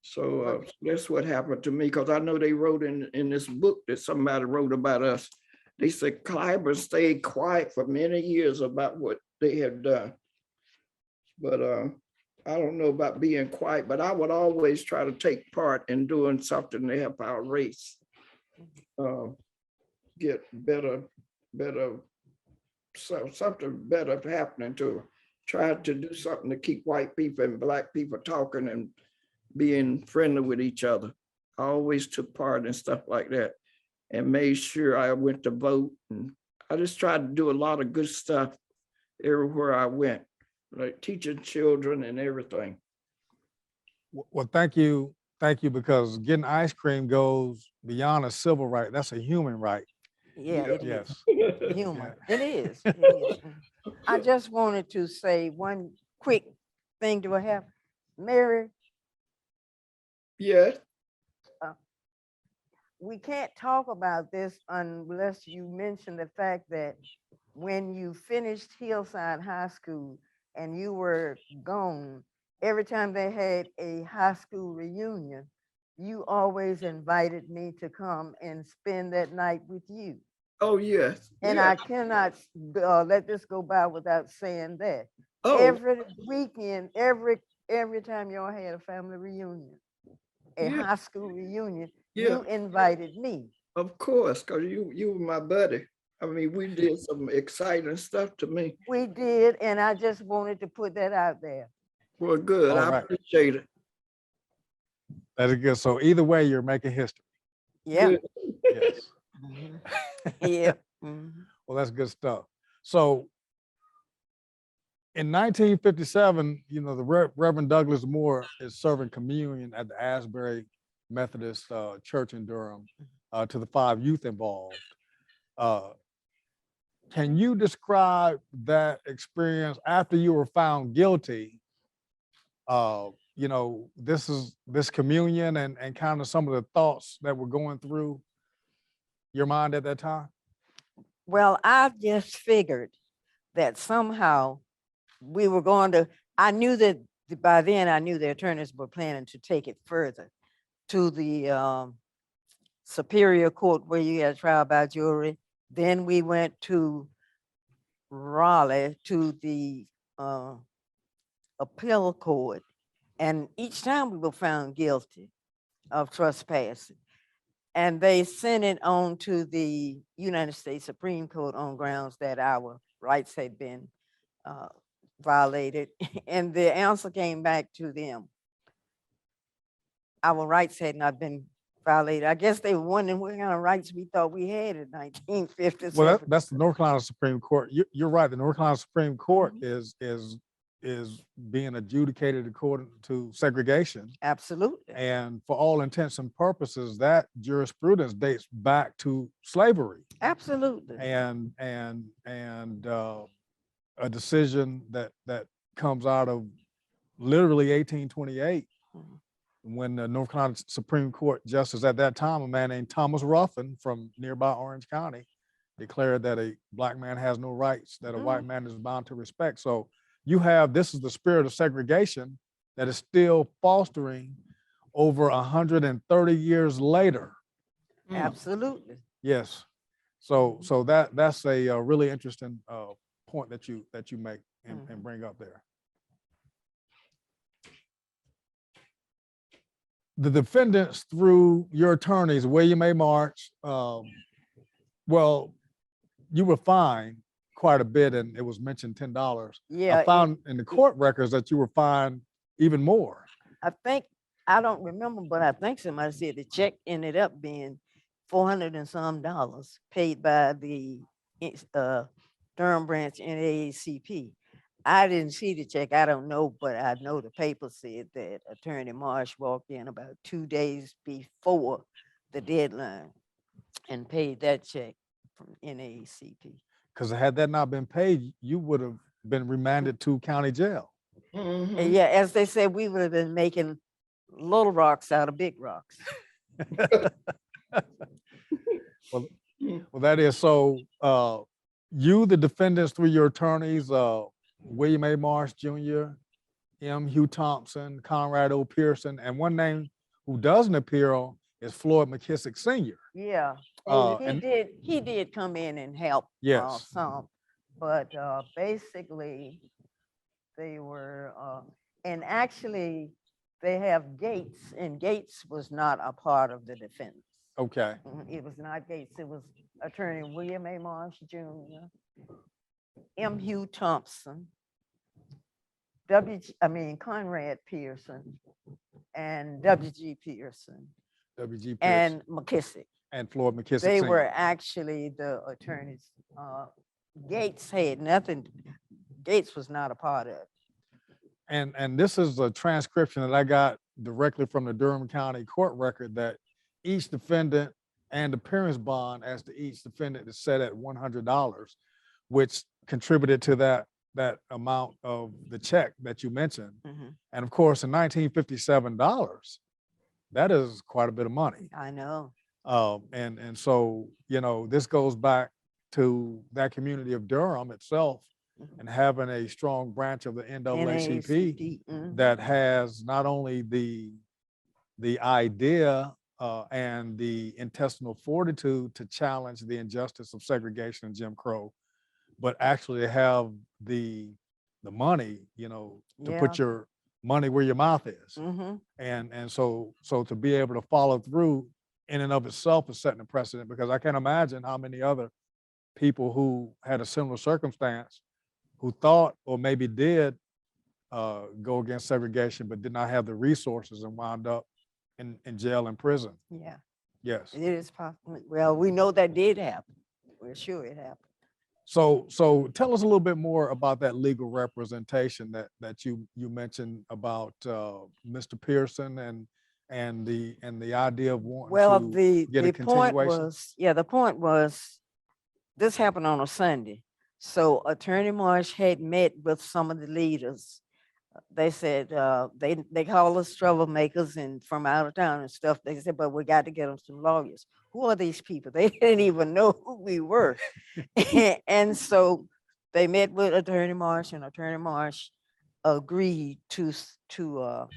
So that's what happened to me, because I know they wrote in this book that somebody wrote about us. They said Clyburn stayed quiet for many years about what they had done. But I don't know about being quiet, but I would always try to take part in doing something to help our race get better, so something better happening to her. Try to do something to keep white people and Black people talking and being friendly with each other. I always took part in stuff like that and made sure I went to vote. And I just tried to do a lot of good stuff everywhere I went, like teaching children and everything. Well, thank you, because getting ice cream goes beyond a civil right. That's a human right. Yeah, it is. Yes. Human. It is. It is. I just wanted to say one quick thing. Do I have Mary? Yes. We can't talk about this unless you mention the fact that when you finished Hillside High School and you were gone, every time they had a high school reunion, you always invited me to come and spend that night with you. Oh, yes. And yeah. I cannot let this go by without saying that. Oh, Every weekend, every time y'all had a family reunion, a Yeah. high school reunion, Yeah. you invited me. of course, because you were my buddy. I mean, we did some exciting stuff to me. We did, and I just wanted to put that out there. Well, good. All I right. appreciate it. That is good. So either way, you're making history. Yeah. Good. Yes. Mhm. Yeah. Mhm. Well, that's good stuff. So in 1957, the Reverend Douglas Moore is serving communion at the Asbury Methodist Church in Durham to the 5 youth involved. Can you describe that experience after you were found guilty? This communion and kind of some of the thoughts that were going through your mind at that time? Well, I just figured that somehow we were going to, I knew that by then I knew the attorneys were planning to take it further to the Superior Court where you had trial by jury. Then we went to Raleigh to the appeal court. And each time we were found guilty of trespassing. And they sent it on to the United States Supreme Court on grounds that our rights had been violated. And the answer came back to them. Our rights had not been violated. I guess they were wondering what kind of rights we thought we had in 1957. Well, that's the North Carolina Supreme Court. You're right. The North Carolina Supreme Court Mhm. is being adjudicated according to segregation. Absolutely. And for all intents and purposes, that jurisprudence dates back to slavery. Absolutely. And a decision that comes out of literally 1828, Mhm. when the North Carolina Supreme Court justice at that time, a man named Thomas Ruffin from nearby Orange County, declared that a Black man has no rights that a white man is bound to respect. So this is the spirit of segregation that is still fostering over 130 years later. Absolutely. Yes. So that's a really interesting point that you make and bring up there. The defendants, through your attorneys, William A. March, well, you were fined quite a bit, and it was mentioned $10. Yeah. I found in the court records that you were fined even more. I don't remember, but I think somebody said the check ended up being $400 and some paid by the Durham branch NAACP. I didn't see the check. I don't know, but I know the paper said that Attorney Marsh walked in about 2 days before the deadline and paid that check from NAACP. Because had that not been paid, you would have been remanded to county jail. Mhm. And yeah, as they said, we would have been making little rocks out of big rocks. Well, that is so. You, the defendants, through your attorneys, William A. Marsh Jr., M. Hugh Thompson, Conrad O. Pearson, and one name who doesn't appear on is Floyd McKissick Sr. Yeah, And he did come in and help yes, some, but basically they were, and actually they have Gates, and Gates was not a part of the defense. okay, It was not Gates, it was Attorney William A. Marsh Jr., M. Hugh Thompson, Conrad Pearson, and W.G. Pearson, W.G. Pearson and McKissick. and Floyd McKissick They Sr. were actually the attorneys. Gates had nothing, Gates was not a part of it. And this is a transcription that I got directly from the Durham County court record that each defendant and appearance bond as to each defendant is set at $100, which contributed to that amount of the check that you mentioned. And of course, in $1957, that is quite a bit of money. I know. And so, you know, this goes back to that community of Durham itself and having a strong branch of the NAACP that has not only the idea and the intestinal fortitude to challenge the injustice of segregation and Jim Crow, but actually have the money, you know, to put your money where your mouth is. And so to be able to follow through in and of itself is setting a precedent, because I can't imagine how many other people who had a similar circumstance who thought or maybe did go against segregation, but did not have the resources and wound up in jail and prison. Yeah, Yes. it is possible. Well, we know that did happen. We're sure it happened. So tell us a little bit more about that legal representation that you mentioned about Mr. Pearson and the idea of wanting to get a continuation. The point was, this happened on a Sunday. So Attorney Marsh had met with some of the leaders. They said, they call us troublemakers and from out of town and stuff. They said, but we got to get them some lawyers. Who are these people? They didn't even know who we were. And so they met with Attorney Marsh, and Attorney Marsh agreed to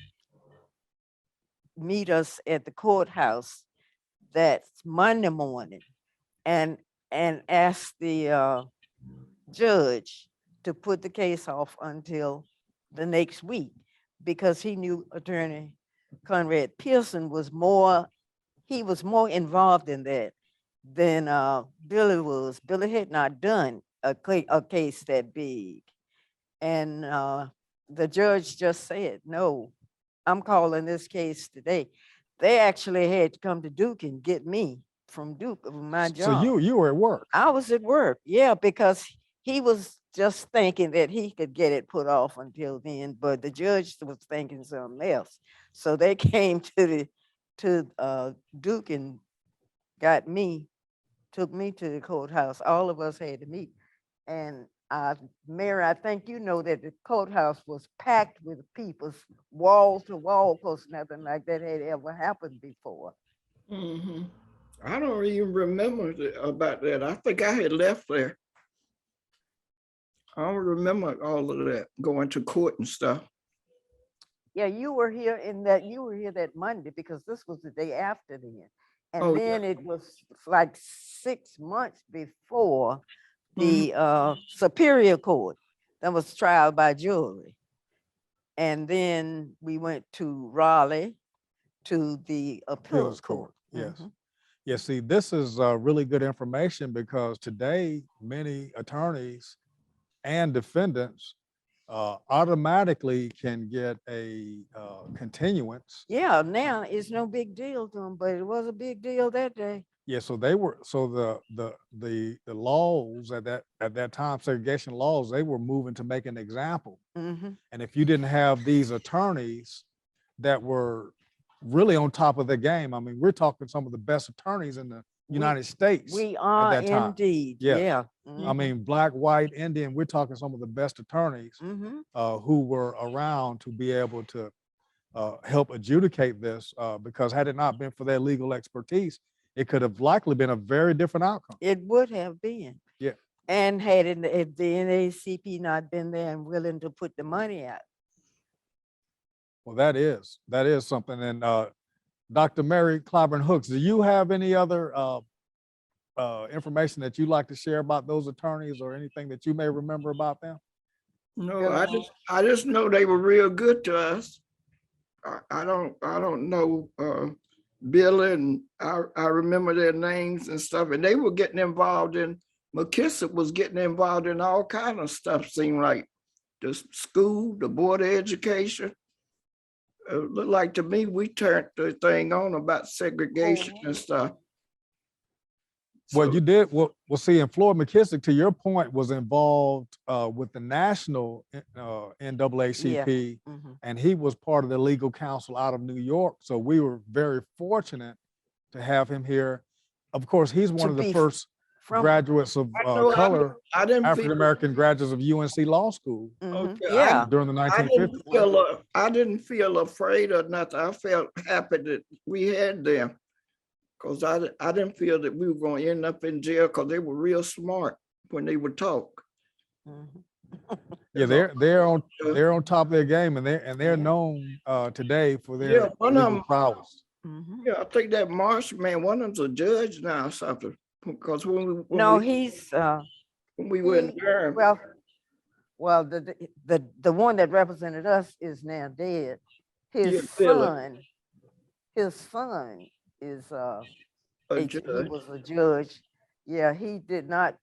meet us at the courthouse that Monday morning and ask the judge to put the case off until the next week, because he knew Attorney Conrad Pearson was more involved in that than Billy was. Billy had not done a case that big. And the judge just said, no, I'm calling this case today. They actually had to come to Duke and get me from Duke of my job. So you were at work. I was at work, yeah, because he was just thinking that he could get it put off until then, but the judge was thinking something else. So they came to Duke and got me, took me to the courthouse. All of us had to meet. And Mary, I think you know that the courthouse was packed with people, wall to wall, because nothing like that had ever happened before. I don't even remember about that. I think I had left there. I don't remember all of that, going to court and stuff. Yeah, you were here that Monday, because this was the day after then. And then it was like 6 months before the Superior Court that was trial by jury. And then we went to Raleigh to the appeals court. Yes. Yeah, see, this is really good information, because today many attorneys and defendants automatically can get a continuance. Yeah, now it's no big deal to them, but it was a big deal that day. Yeah, so the laws at that time, segregation laws, they were moving to make an example. And if you didn't have these attorneys that were really on top of the game, I mean, we're talking some of the best attorneys in the United States. We are at that time. Indeed. Yes. Yeah. I mean, black, white, Indian, we're talking some of the best attorneys who were around to be able to help adjudicate this, because had it not been for their legal expertise, it could have likely been a very different outcome. It would have been. Yeah. And had it, if the NAACP not been there and willing to put the money out. Well, that is something. And Dr. Mary Clyburn Hooks, do you have any other information that you'd like to share about those attorneys or anything that you may remember about them? No, I just know they were real good to us. I don't know Billy, and I remember their names and stuff, and they were getting involved in, McKissick was getting involved in all kind of stuff, seemed like the school, the board of education. Looked like to me, we turned the thing on about segregation and stuff. Well, So, you did. Well, see, and Floyd McKissick, to your point, was involved with the national NAACP, Mhm. and he was part of the legal counsel out of New York. So we were very fortunate to have him here. Of course, he's one To of the be first From, graduates of I know color, I didn't African feel, American graduates of UNC Law School okay, yeah. during the I 1950s. didn't feel afraid or nothing. I felt happy that we had them. Cause I didn't feel that we were gonna end up in jail, cause they were real smart when they would talk. Mhm. Yeah, That's they're all. on top of their game, and they're Yeah. known today for Yeah, their one of legal them, prowess. Mhm. yeah, I think that Marsh man, one of them's a judge now or something. Because when No, we he's, when we were in he- Durham, well, the one that represented us is now dead. Yeah, His Billy. son is, a he judge. was a judge. Yeah, he did not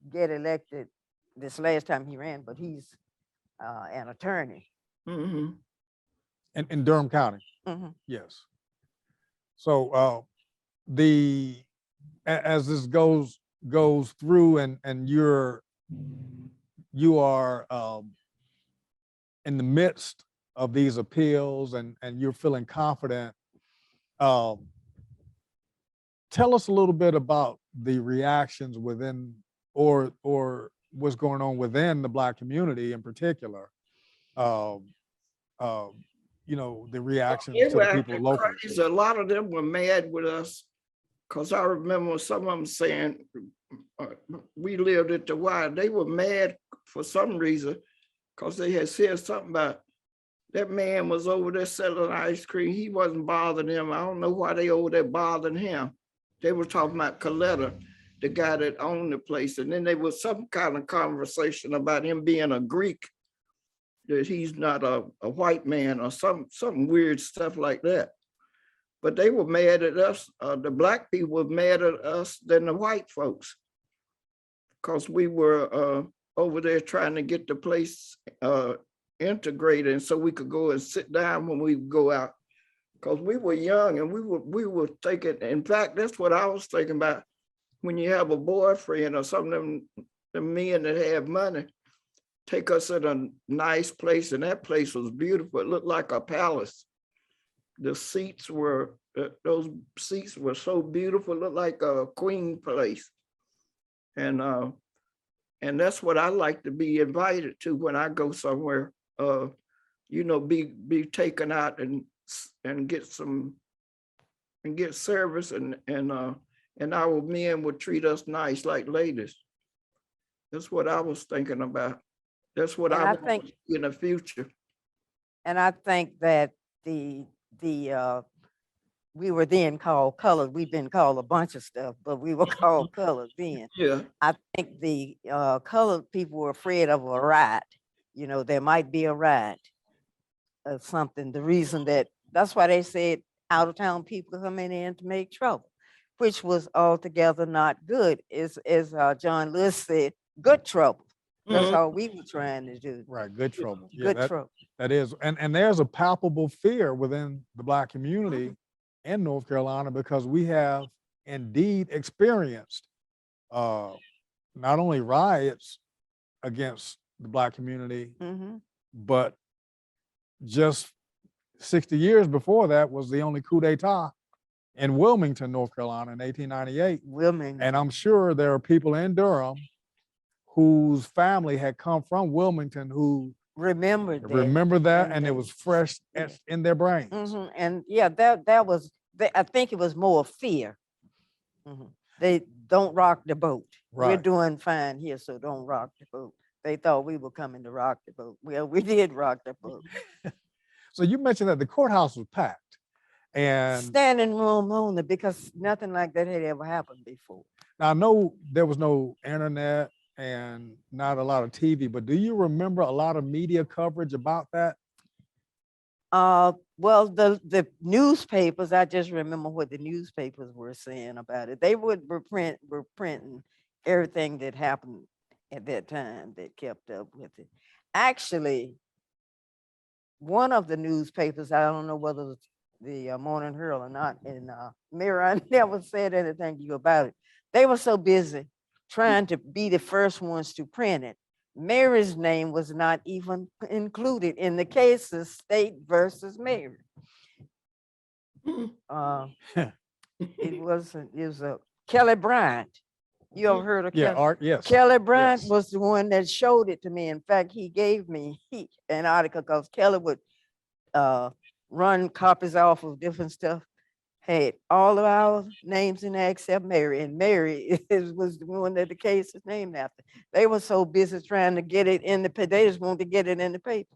get elected this last time he ran, but he's an attorney. Mhm. In Durham County. Mhm. Yes. So as this goes through, and you are in the midst of these appeals, and you're feeling confident. Tell us a little bit about the reactions within, or what's going on within the Black community in particular. Um, the reactions They to were the people acting locally. crazy. A lot of them were mad with us. Cause I remember some of them saying, we lived at the Y. They were mad for some reason, cause they had said something about that man was over there selling ice cream. He wasn't bothering them. I don't know why they over there bothering him. They were talking about Coletta, the guy that owned the place. And then there was some kind of conversation about him being a Greek, that he's not a white man or some weird stuff like that. But they were mad at us. The Black people were mad at us than the white folks, because we were over there trying to get the place integrated, and so we could go and sit down when we go out. Because we were young, and we were thinking. In fact, that's what I was thinking about. When you have a boyfriend or some of them men that have money, take us at a nice place, and that place was beautiful. It looked like a palace. The seats were, those seats were so beautiful, looked like a queen place. And that's what I like to be invited to when I go somewhere, be taken out and get some, and get service, and our men would treat us nice like ladies. That's what I was thinking about. That's what And I I want think- to see in the future. And I think that we were then called colored. We've been called a bunch of stuff, but we were called colored then. Yeah. I think the colored people were afraid of a riot. There might be a riot or something. The reason that's why they said out of town people coming in to make trouble, which was altogether not good. As John Lewis said, good trouble. That's Mhm. all we were trying to do. Right, good trouble. Yeah, Good trouble. that is, and there's a palpable fear within the Black community in North Carolina, because we have indeed experienced not only riots against the Black community, Mhm. but just 60 years before that was the only coup d'etat in Wilmington, North Carolina in 1898. Women. And I'm sure there are people in Durham whose family had come from Wilmington who remembered that. Remember that, and it they- was fresh yeah. etched in their brains. And yeah, that was, I think it was more fear. They don't rock the boat. We're Right. doing fine here, so don't rock the boat. They thought we were coming to rock the boat. Well, we did rock the boat. So you mentioned that the courthouse was packed, and Standing room only, because nothing like that had ever happened before. now I know there was no internet and not a lot of TV, but do you remember a lot of media coverage about that? Well, the newspapers, I just remember what the newspapers were saying about it. They were printing everything that happened at that time that kept up with it. Actually, one of the newspapers, I don't know whether it was the Morning Herald or not, in Mirror, I never said anything to you about it. They were so busy trying to be the first ones to print it. Mary's name was not even included in the cases, State versus Mary. It was a Kelly Bryant. You ever heard of Yeah, Kelly? Art, yes. Kelly Bryant yes. was the one that showed it to me. In fact, he gave me an article because Kelly would run copies off of different stuff. Had all of our names in there except Mary, and Mary was the one that the case is named after. They were so busy trying to get it in the paper, they just wanted to get it in the paper.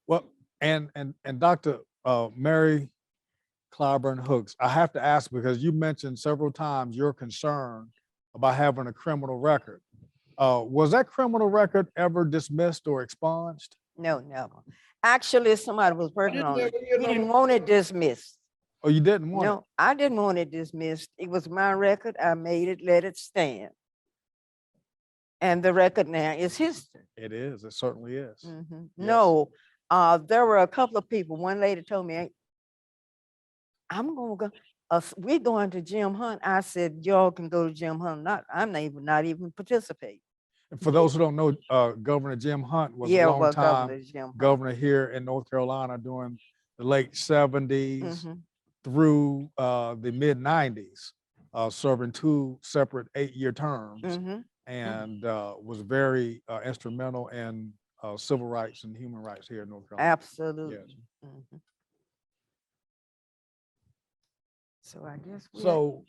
Well, and Dr. Mary Clyburn Hooks, I have to ask, because you mentioned several times your concern about having a criminal record. Was that criminal record ever dismissed or expunged? No, never. Actually, somebody was working on it. We didn't want it dismissed. Oh, you didn't want No, I didn't want it dismissed. It was my record. I made it, let it stand. And the record now is history. it? It is, it certainly is. No, there were a couple of people. One lady told me, I'm gonna go, we're going to Jim Hunt. I said, y'all can go to Jim Hunt. I'm not even participating. And for those who don't know, Governor Jim Hunt was a Yeah, long well, time Governor Jim Hunt. governor here in North Carolina during the late 70s through the mid 90s, serving 2 separate 8-year terms, and was very instrumental in civil rights and human rights here in North Carolina. Absolutely. Yes. So I guess. So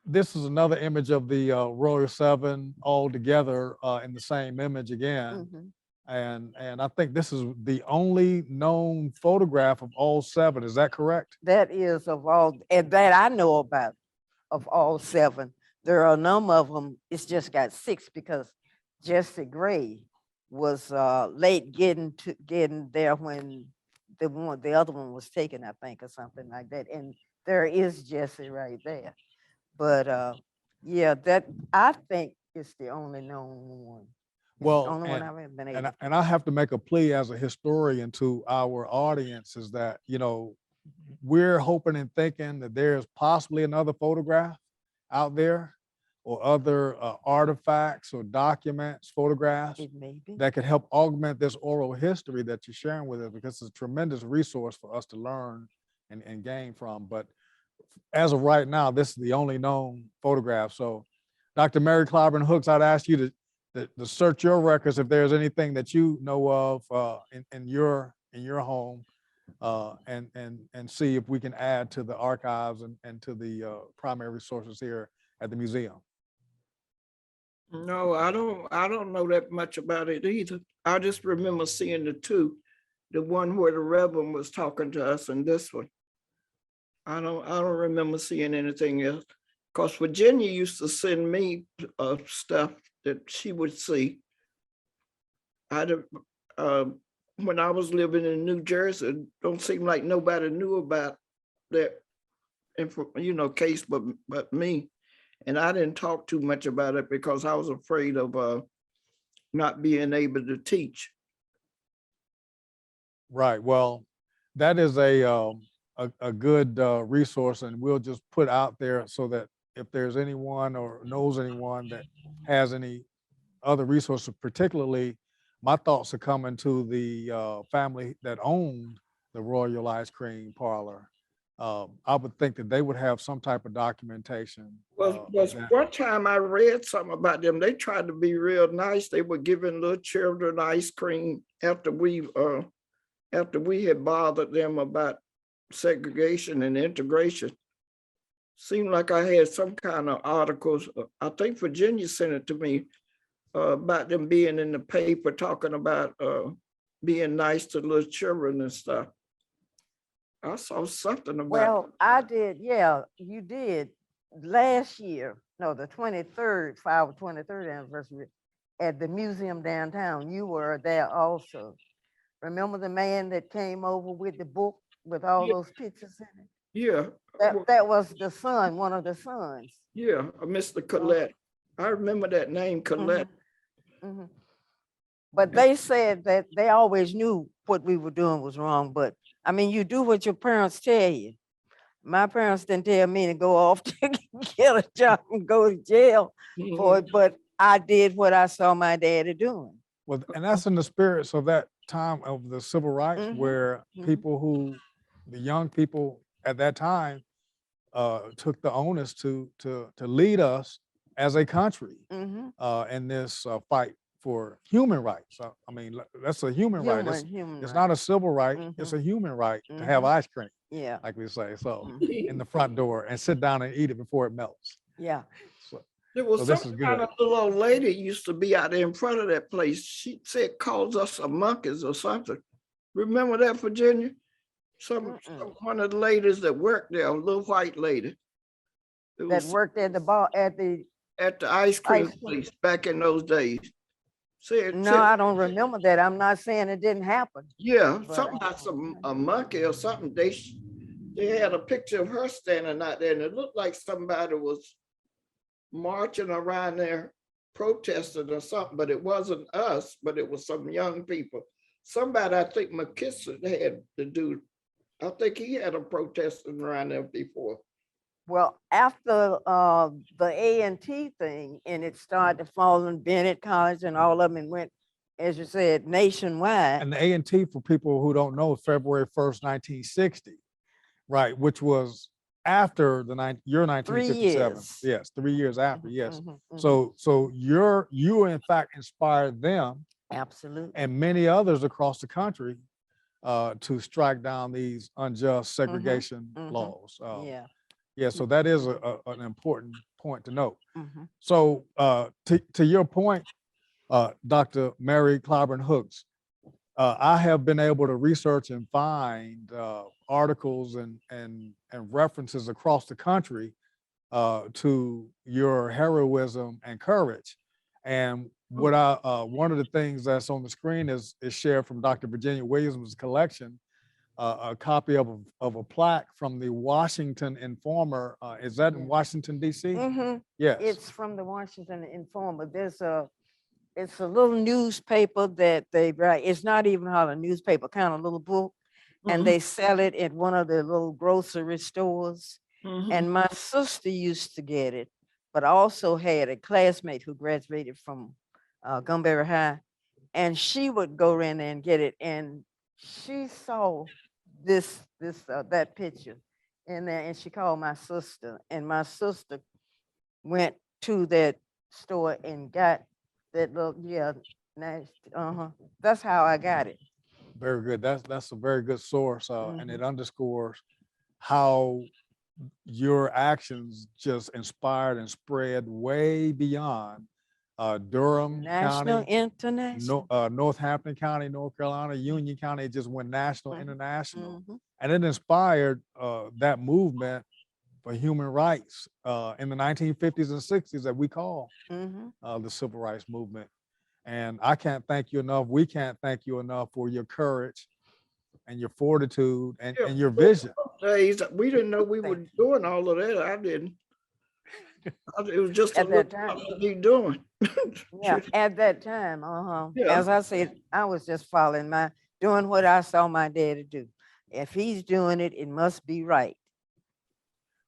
this is another image of the Royal 7 all together in the same image again. And I think this is the only known photograph of all 7. Is that correct? That is of all, and that I know about, of all 7. There are a number of them. It's just got 6 because Jesse Gray was late getting there when the other one was taken, I think, or something like that. And there is Jesse right there. But yeah, that I think is the only known one. It's Well, the only one I've been able. And I have to make a plea as a historian to our audience is that, you know, we're hoping and thinking that there's possibly another photograph out there or other artifacts or documents, photographs It may be. that could help augment this oral history that you're sharing with us, because it's a tremendous resource for us to learn and gain from. But as of right now, this is the only known photograph. So Dr. Mary Clyburn Hooks, I'd ask you to search your records if there's anything that you know of in your home, and see if we can add to the archives and to the primary resources here at the museum. No, I don't know that much about it either. I just remember seeing the 2, the one where the Reverend was talking to us, and this one. I don't remember seeing anything else. Because Virginia used to send me stuff that she would see. When I was living in New Jersey, it don't seem like nobody knew about that, case but me. And I didn't talk too much about it because I was afraid of not being able to teach. Right. Well, that is a good resource, and we'll just put out there so that if there's anyone or knows anyone that has any other resources, particularly my thoughts are coming to the family that owned the Royal Ice Cream Parlor I would think that they would have some type of documentation. Was of that. one time I read something about them. They tried to be real nice. They were giving little children ice cream after we had bothered them about segregation and integration. Seemed like I had some kind of articles. I think Virginia sent it to me about them being in the paper talking about being nice to little children and stuff. I saw something about. Well, I did, yeah, you did. Last year, no, the 23rd, for our 23rd anniversary, at the museum downtown, you were there also. Remember the man that came over with the book with all Yeah. those pictures in it? Yeah, That was the son, one of the sons. yeah, Mr. Collette. I remember that name, Collette. Mhm. But they said that they always knew what we were doing was wrong, but I mean, you do what your parents tell you. My parents didn't tell me to go off to get a job and go to jail for Mhm. it, but I did what I saw my daddy doing. Well, and that's in the spirits of that time of the civil rights, Mhm, where mhm. the young people at that time, took the onus to lead us as a country Mhm. in this fight for human rights. I mean, that's a human right. Human It's right. not a civil right. It's a human right to have ice cream, Yeah, like we say. So mhm, in the front door and sit down and eat it before it melts. yeah. So, There was So this some is kind good. of little old lady used to be out there in front of that place. She said calls us a monkeys or something. Remember that, Virginia? One of the ladies that worked there, a little white lady. It That was worked at the bar, at the, at the ice cream ice cream. place back in those days. no, I don't remember that. I'm not saying it didn't happen. yeah, but something I about don't a monkey or something. They had a picture of her standing out there, and it looked like somebody was marching around there protesting or something, but it wasn't us, but it was some young people. Somebody, I think McKissick had to do, I think he had a protesting around there before. Well, after the A&T thing, and it started to fall in Bennett College and all of them, and went, as you said, nationwide. And the A&T, for people who don't know, February 1st, 1960, right, which was after year 1957. years. Yes, 3 years after, yes. Mhm, mhm. So you in fact inspired them Absolutely. and many others across the country to strike down these unjust segregation mhm. laws. Yeah. Yeah, so that is an important point to note. Mhm. So to your point, Dr. Mary Clyburn Hooks, I have been able to research and find articles and references across the country to your heroism and courage. And what one of the things that's on the screen is shared from Dr. Virginia Williams' collection, a copy of a plaque from the Washington Informer. Is that in Yeah. Washington, D.C.? Mhm. Yes. It's from the Washington Informer. It's a little newspaper that they write. It's not even how a newspaper, kind of little book, and they sell it at one of the little grocery stores. Mhm. And my sister used to get it, but I also had a classmate who graduated from Gunberry High, and she would go in there and get it. And she saw that picture in there, and she called my sister, and my sister went to that store and got that little, that's how I got it. Very good. That's a very good source, and it Mhm. underscores how your actions just inspired and spread way beyond Durham National, County, international. Northampton County, North Carolina, Union County. It just went national, Mhm. international, Mhm. and it inspired that movement for human rights in the 1950s and 60s that we call Mhm. the civil rights movement. And I can't thank you enough. We can't thank you enough for your courage and your fortitude and Yeah, your vision. days, we didn't know we were Thank doing all of that. I didn't. It was just a At that little time. to be doing. Yeah, at that time, Yeah. as I said, I was just doing what I saw my daddy do. If he's doing it, it must be right.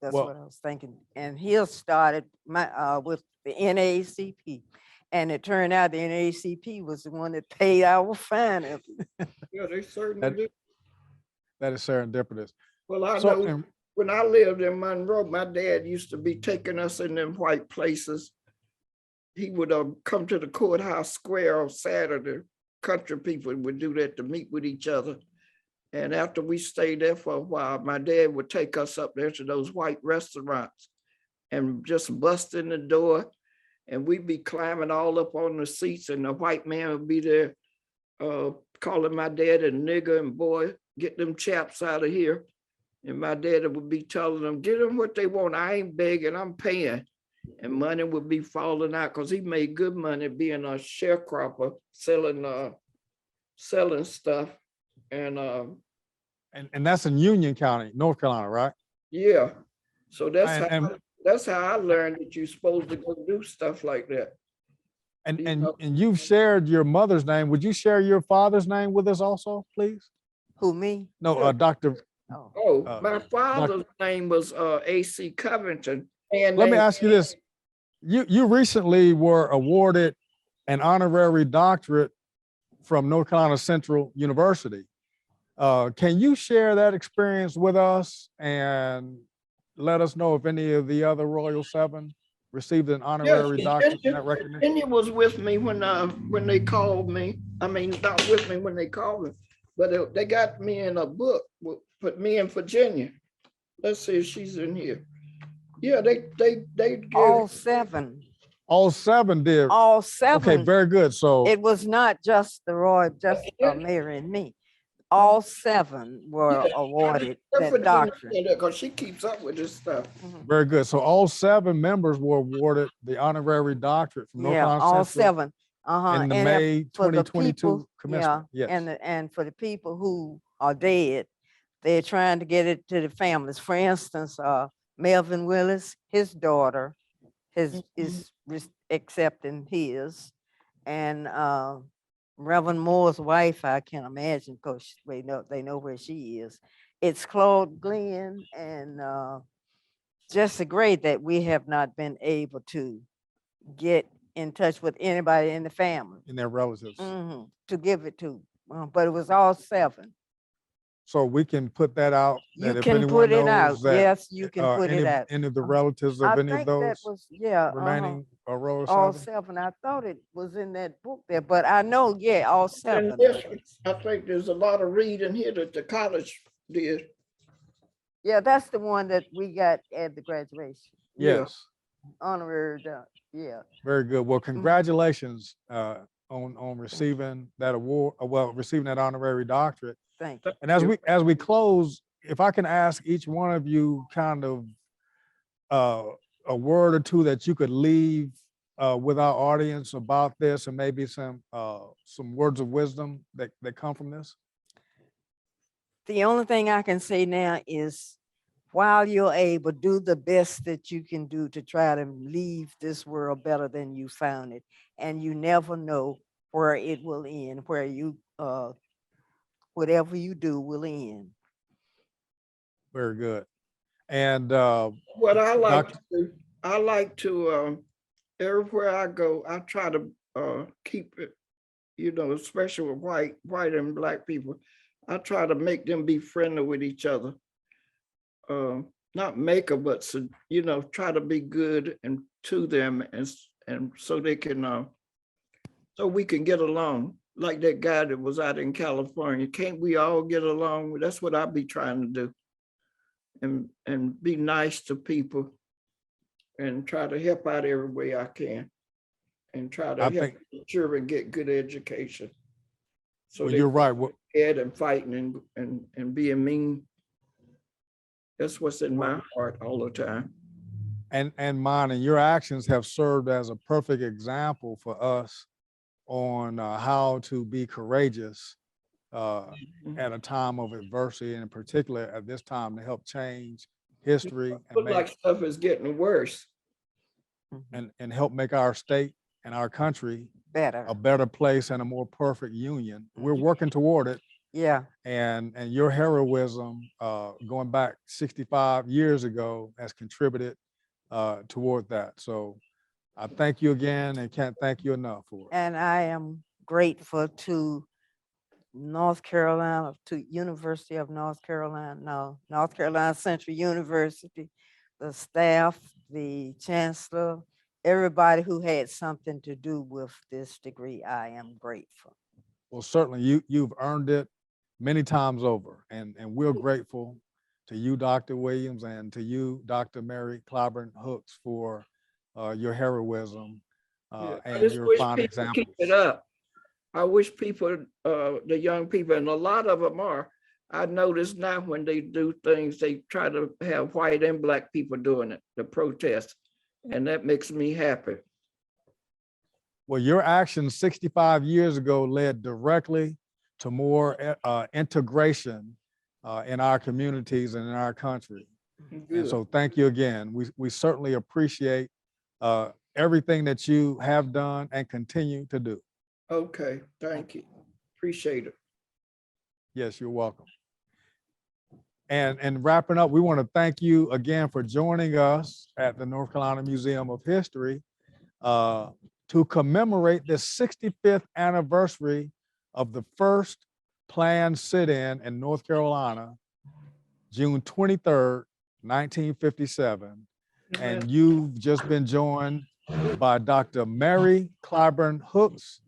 That's Well- what I was thinking. And he started with the NAACP. And it turned out the NAACP was the one that paid our fine. Yeah, they certainly That- did. That is serendipitous. Well, I So know in when I lived in Monroe, my dad used to be taking us in them white places. He would come to the courthouse square on Saturday. Country people would do that to meet with each other. And after we stayed there for a while, my dad would take us up there to those white restaurants and just bust in the door. And we'd be climbing all up on the seats, and the white man would be there calling my dad a nigger and boy, get them chaps out of here. And my dad would be telling them, get them what they want. I ain't begging, I'm paying. And money would be falling out because he made good money being a sharecropper, selling stuff. And that's in Union County, North Carolina, right? yeah, so And that's how I learned that you're supposed to go do stuff like that. and you've shared your mother's name. Would you share your father's name with us also, please? Who, me? No, Dr. Oh, Oh, my father's name was A.C. Covington. And Let me ask you this. You recently were awarded an honorary doctorate from North Carolina Central University. Can you share that experience with us and let us know if any of the other Royal Seven received an honorary doctorate in that recognition? Virginia was with me when they called me. I mean, not with me when they called me, but they got me in a book, put me in Virginia. Let's see if she's in here. Yeah, they all seven. All seven did. All seven. Okay, very good. So it was not just the Roy, just Mary and me. All seven were awarded that doctorate. Because she keeps up with this stuff. Very good. So all seven members were awarded the honorary doctorate from North Carolina all Central seven. in the May 2022 commencement. Yes. And for the people who are dead, they're trying to get it to the families. For instance, Melvin Willis, his daughter, is accepting his, and Reverend Moore's wife, I can imagine, because they know where she is. It's Claude Glenn, and just great that we have not been able to get in touch with anybody in the family, in their relatives, to give it to, but it was all seven. So we can put that out. You can put it out. Yes, you can put it out. Any of the relatives of any of those that was, remaining Royal all Seven? seven. I thought it was in that book there, but I know, all seven. I think there's a lot of reading here that the college did. Yeah, that's the one that we got at the graduation. Yes. Honorary, yeah. Very good. Well, congratulations on receiving that award, receiving that honorary doctorate. Thank you. And as we close, if I can ask each one of you kind of a word or two that you could leave with our audience about this, and maybe some words of wisdom that come from this. The only thing I can say now is, while you're able, do the best that you can do to try to leave this world better than you found it. And you never know where it will end, where you, whatever you do will end. Very good. And what I like to everywhere I go, I try to keep it, especially with white and black people. I try to make them be friendly with each other. Not make them, but try to be good and to them, and so they can so we can get along. Like that guy that was out in California, can't we all get along? That's what I be trying to do, and be nice to people, and try to help out every way I can, and try to help the children get good education. So well, you're right. Scared and fighting and being mean. That's what's in my heart all the time. And mine, and your actions have served as a perfect example for us on how to be courageous at a time of adversity, and in particular at this time to help change history and like stuff is getting worse. And help make our state and our country better, a better place and a more perfect union. We're working toward it. Yeah. And your heroism going back 65 years ago has contributed toward that. So I thank you again and can't thank you enough for it. And I am grateful to North Carolina, to University of North Carolina, no, North Carolina Central University, the staff, the chancellor, everybody who had something to do with this degree. I am grateful. Well, certainly you've earned it many times over, and we're grateful to you, Dr. Williams, and to you, Dr. Mary Clyburn Hooks, for your heroism Yeah, I and just your wish fine people examples. keep it up. I wish people, the young people, and a lot of them are, I notice now when they do things, they try to have white and black people doing it, the protest. And that makes me happy. Well, your actions 65 years ago led directly to more integration in our communities and in our country. And Good. so thank you again. We certainly appreciate everything that you have done and continue to do. Okay, thank you. Appreciate it. Yes, you're welcome. And wrapping up, we want to thank you again for joining us at the North Carolina Museum of History to commemorate the 65th anniversary of the first planned sit-in in North Carolina, June 23rd, 1957. And you've just been joined by Dr. Mary Clyburn Hooks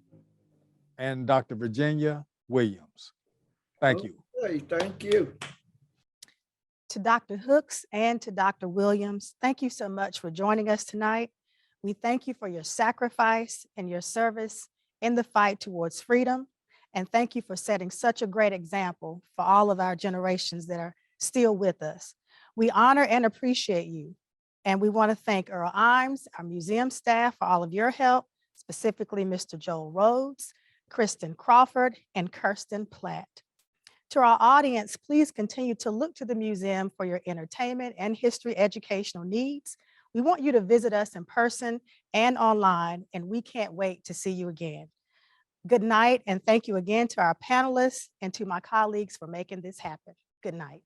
and Dr. Virginia Williams. Thank you. Okay, thank you. To Dr. Hooks and to Dr. Williams, thank you so much for joining us tonight. We thank you for your sacrifice and your service in the fight towards freedom. And thank you for setting such a great example for all of our generations that are still with us. We honor and appreciate you. And we want to thank Earl Imes, our museum staff, for all of your help, specifically Mr. Joel Rhodes, Kristen Crawford, and Kirsten Platt. To our audience, please continue to look to the museum for your entertainment and history educational needs. We want you to visit us in person and online, and we can't wait to see you again. Good night, and thank you again to our panelists and to my colleagues for making this happen. Good night.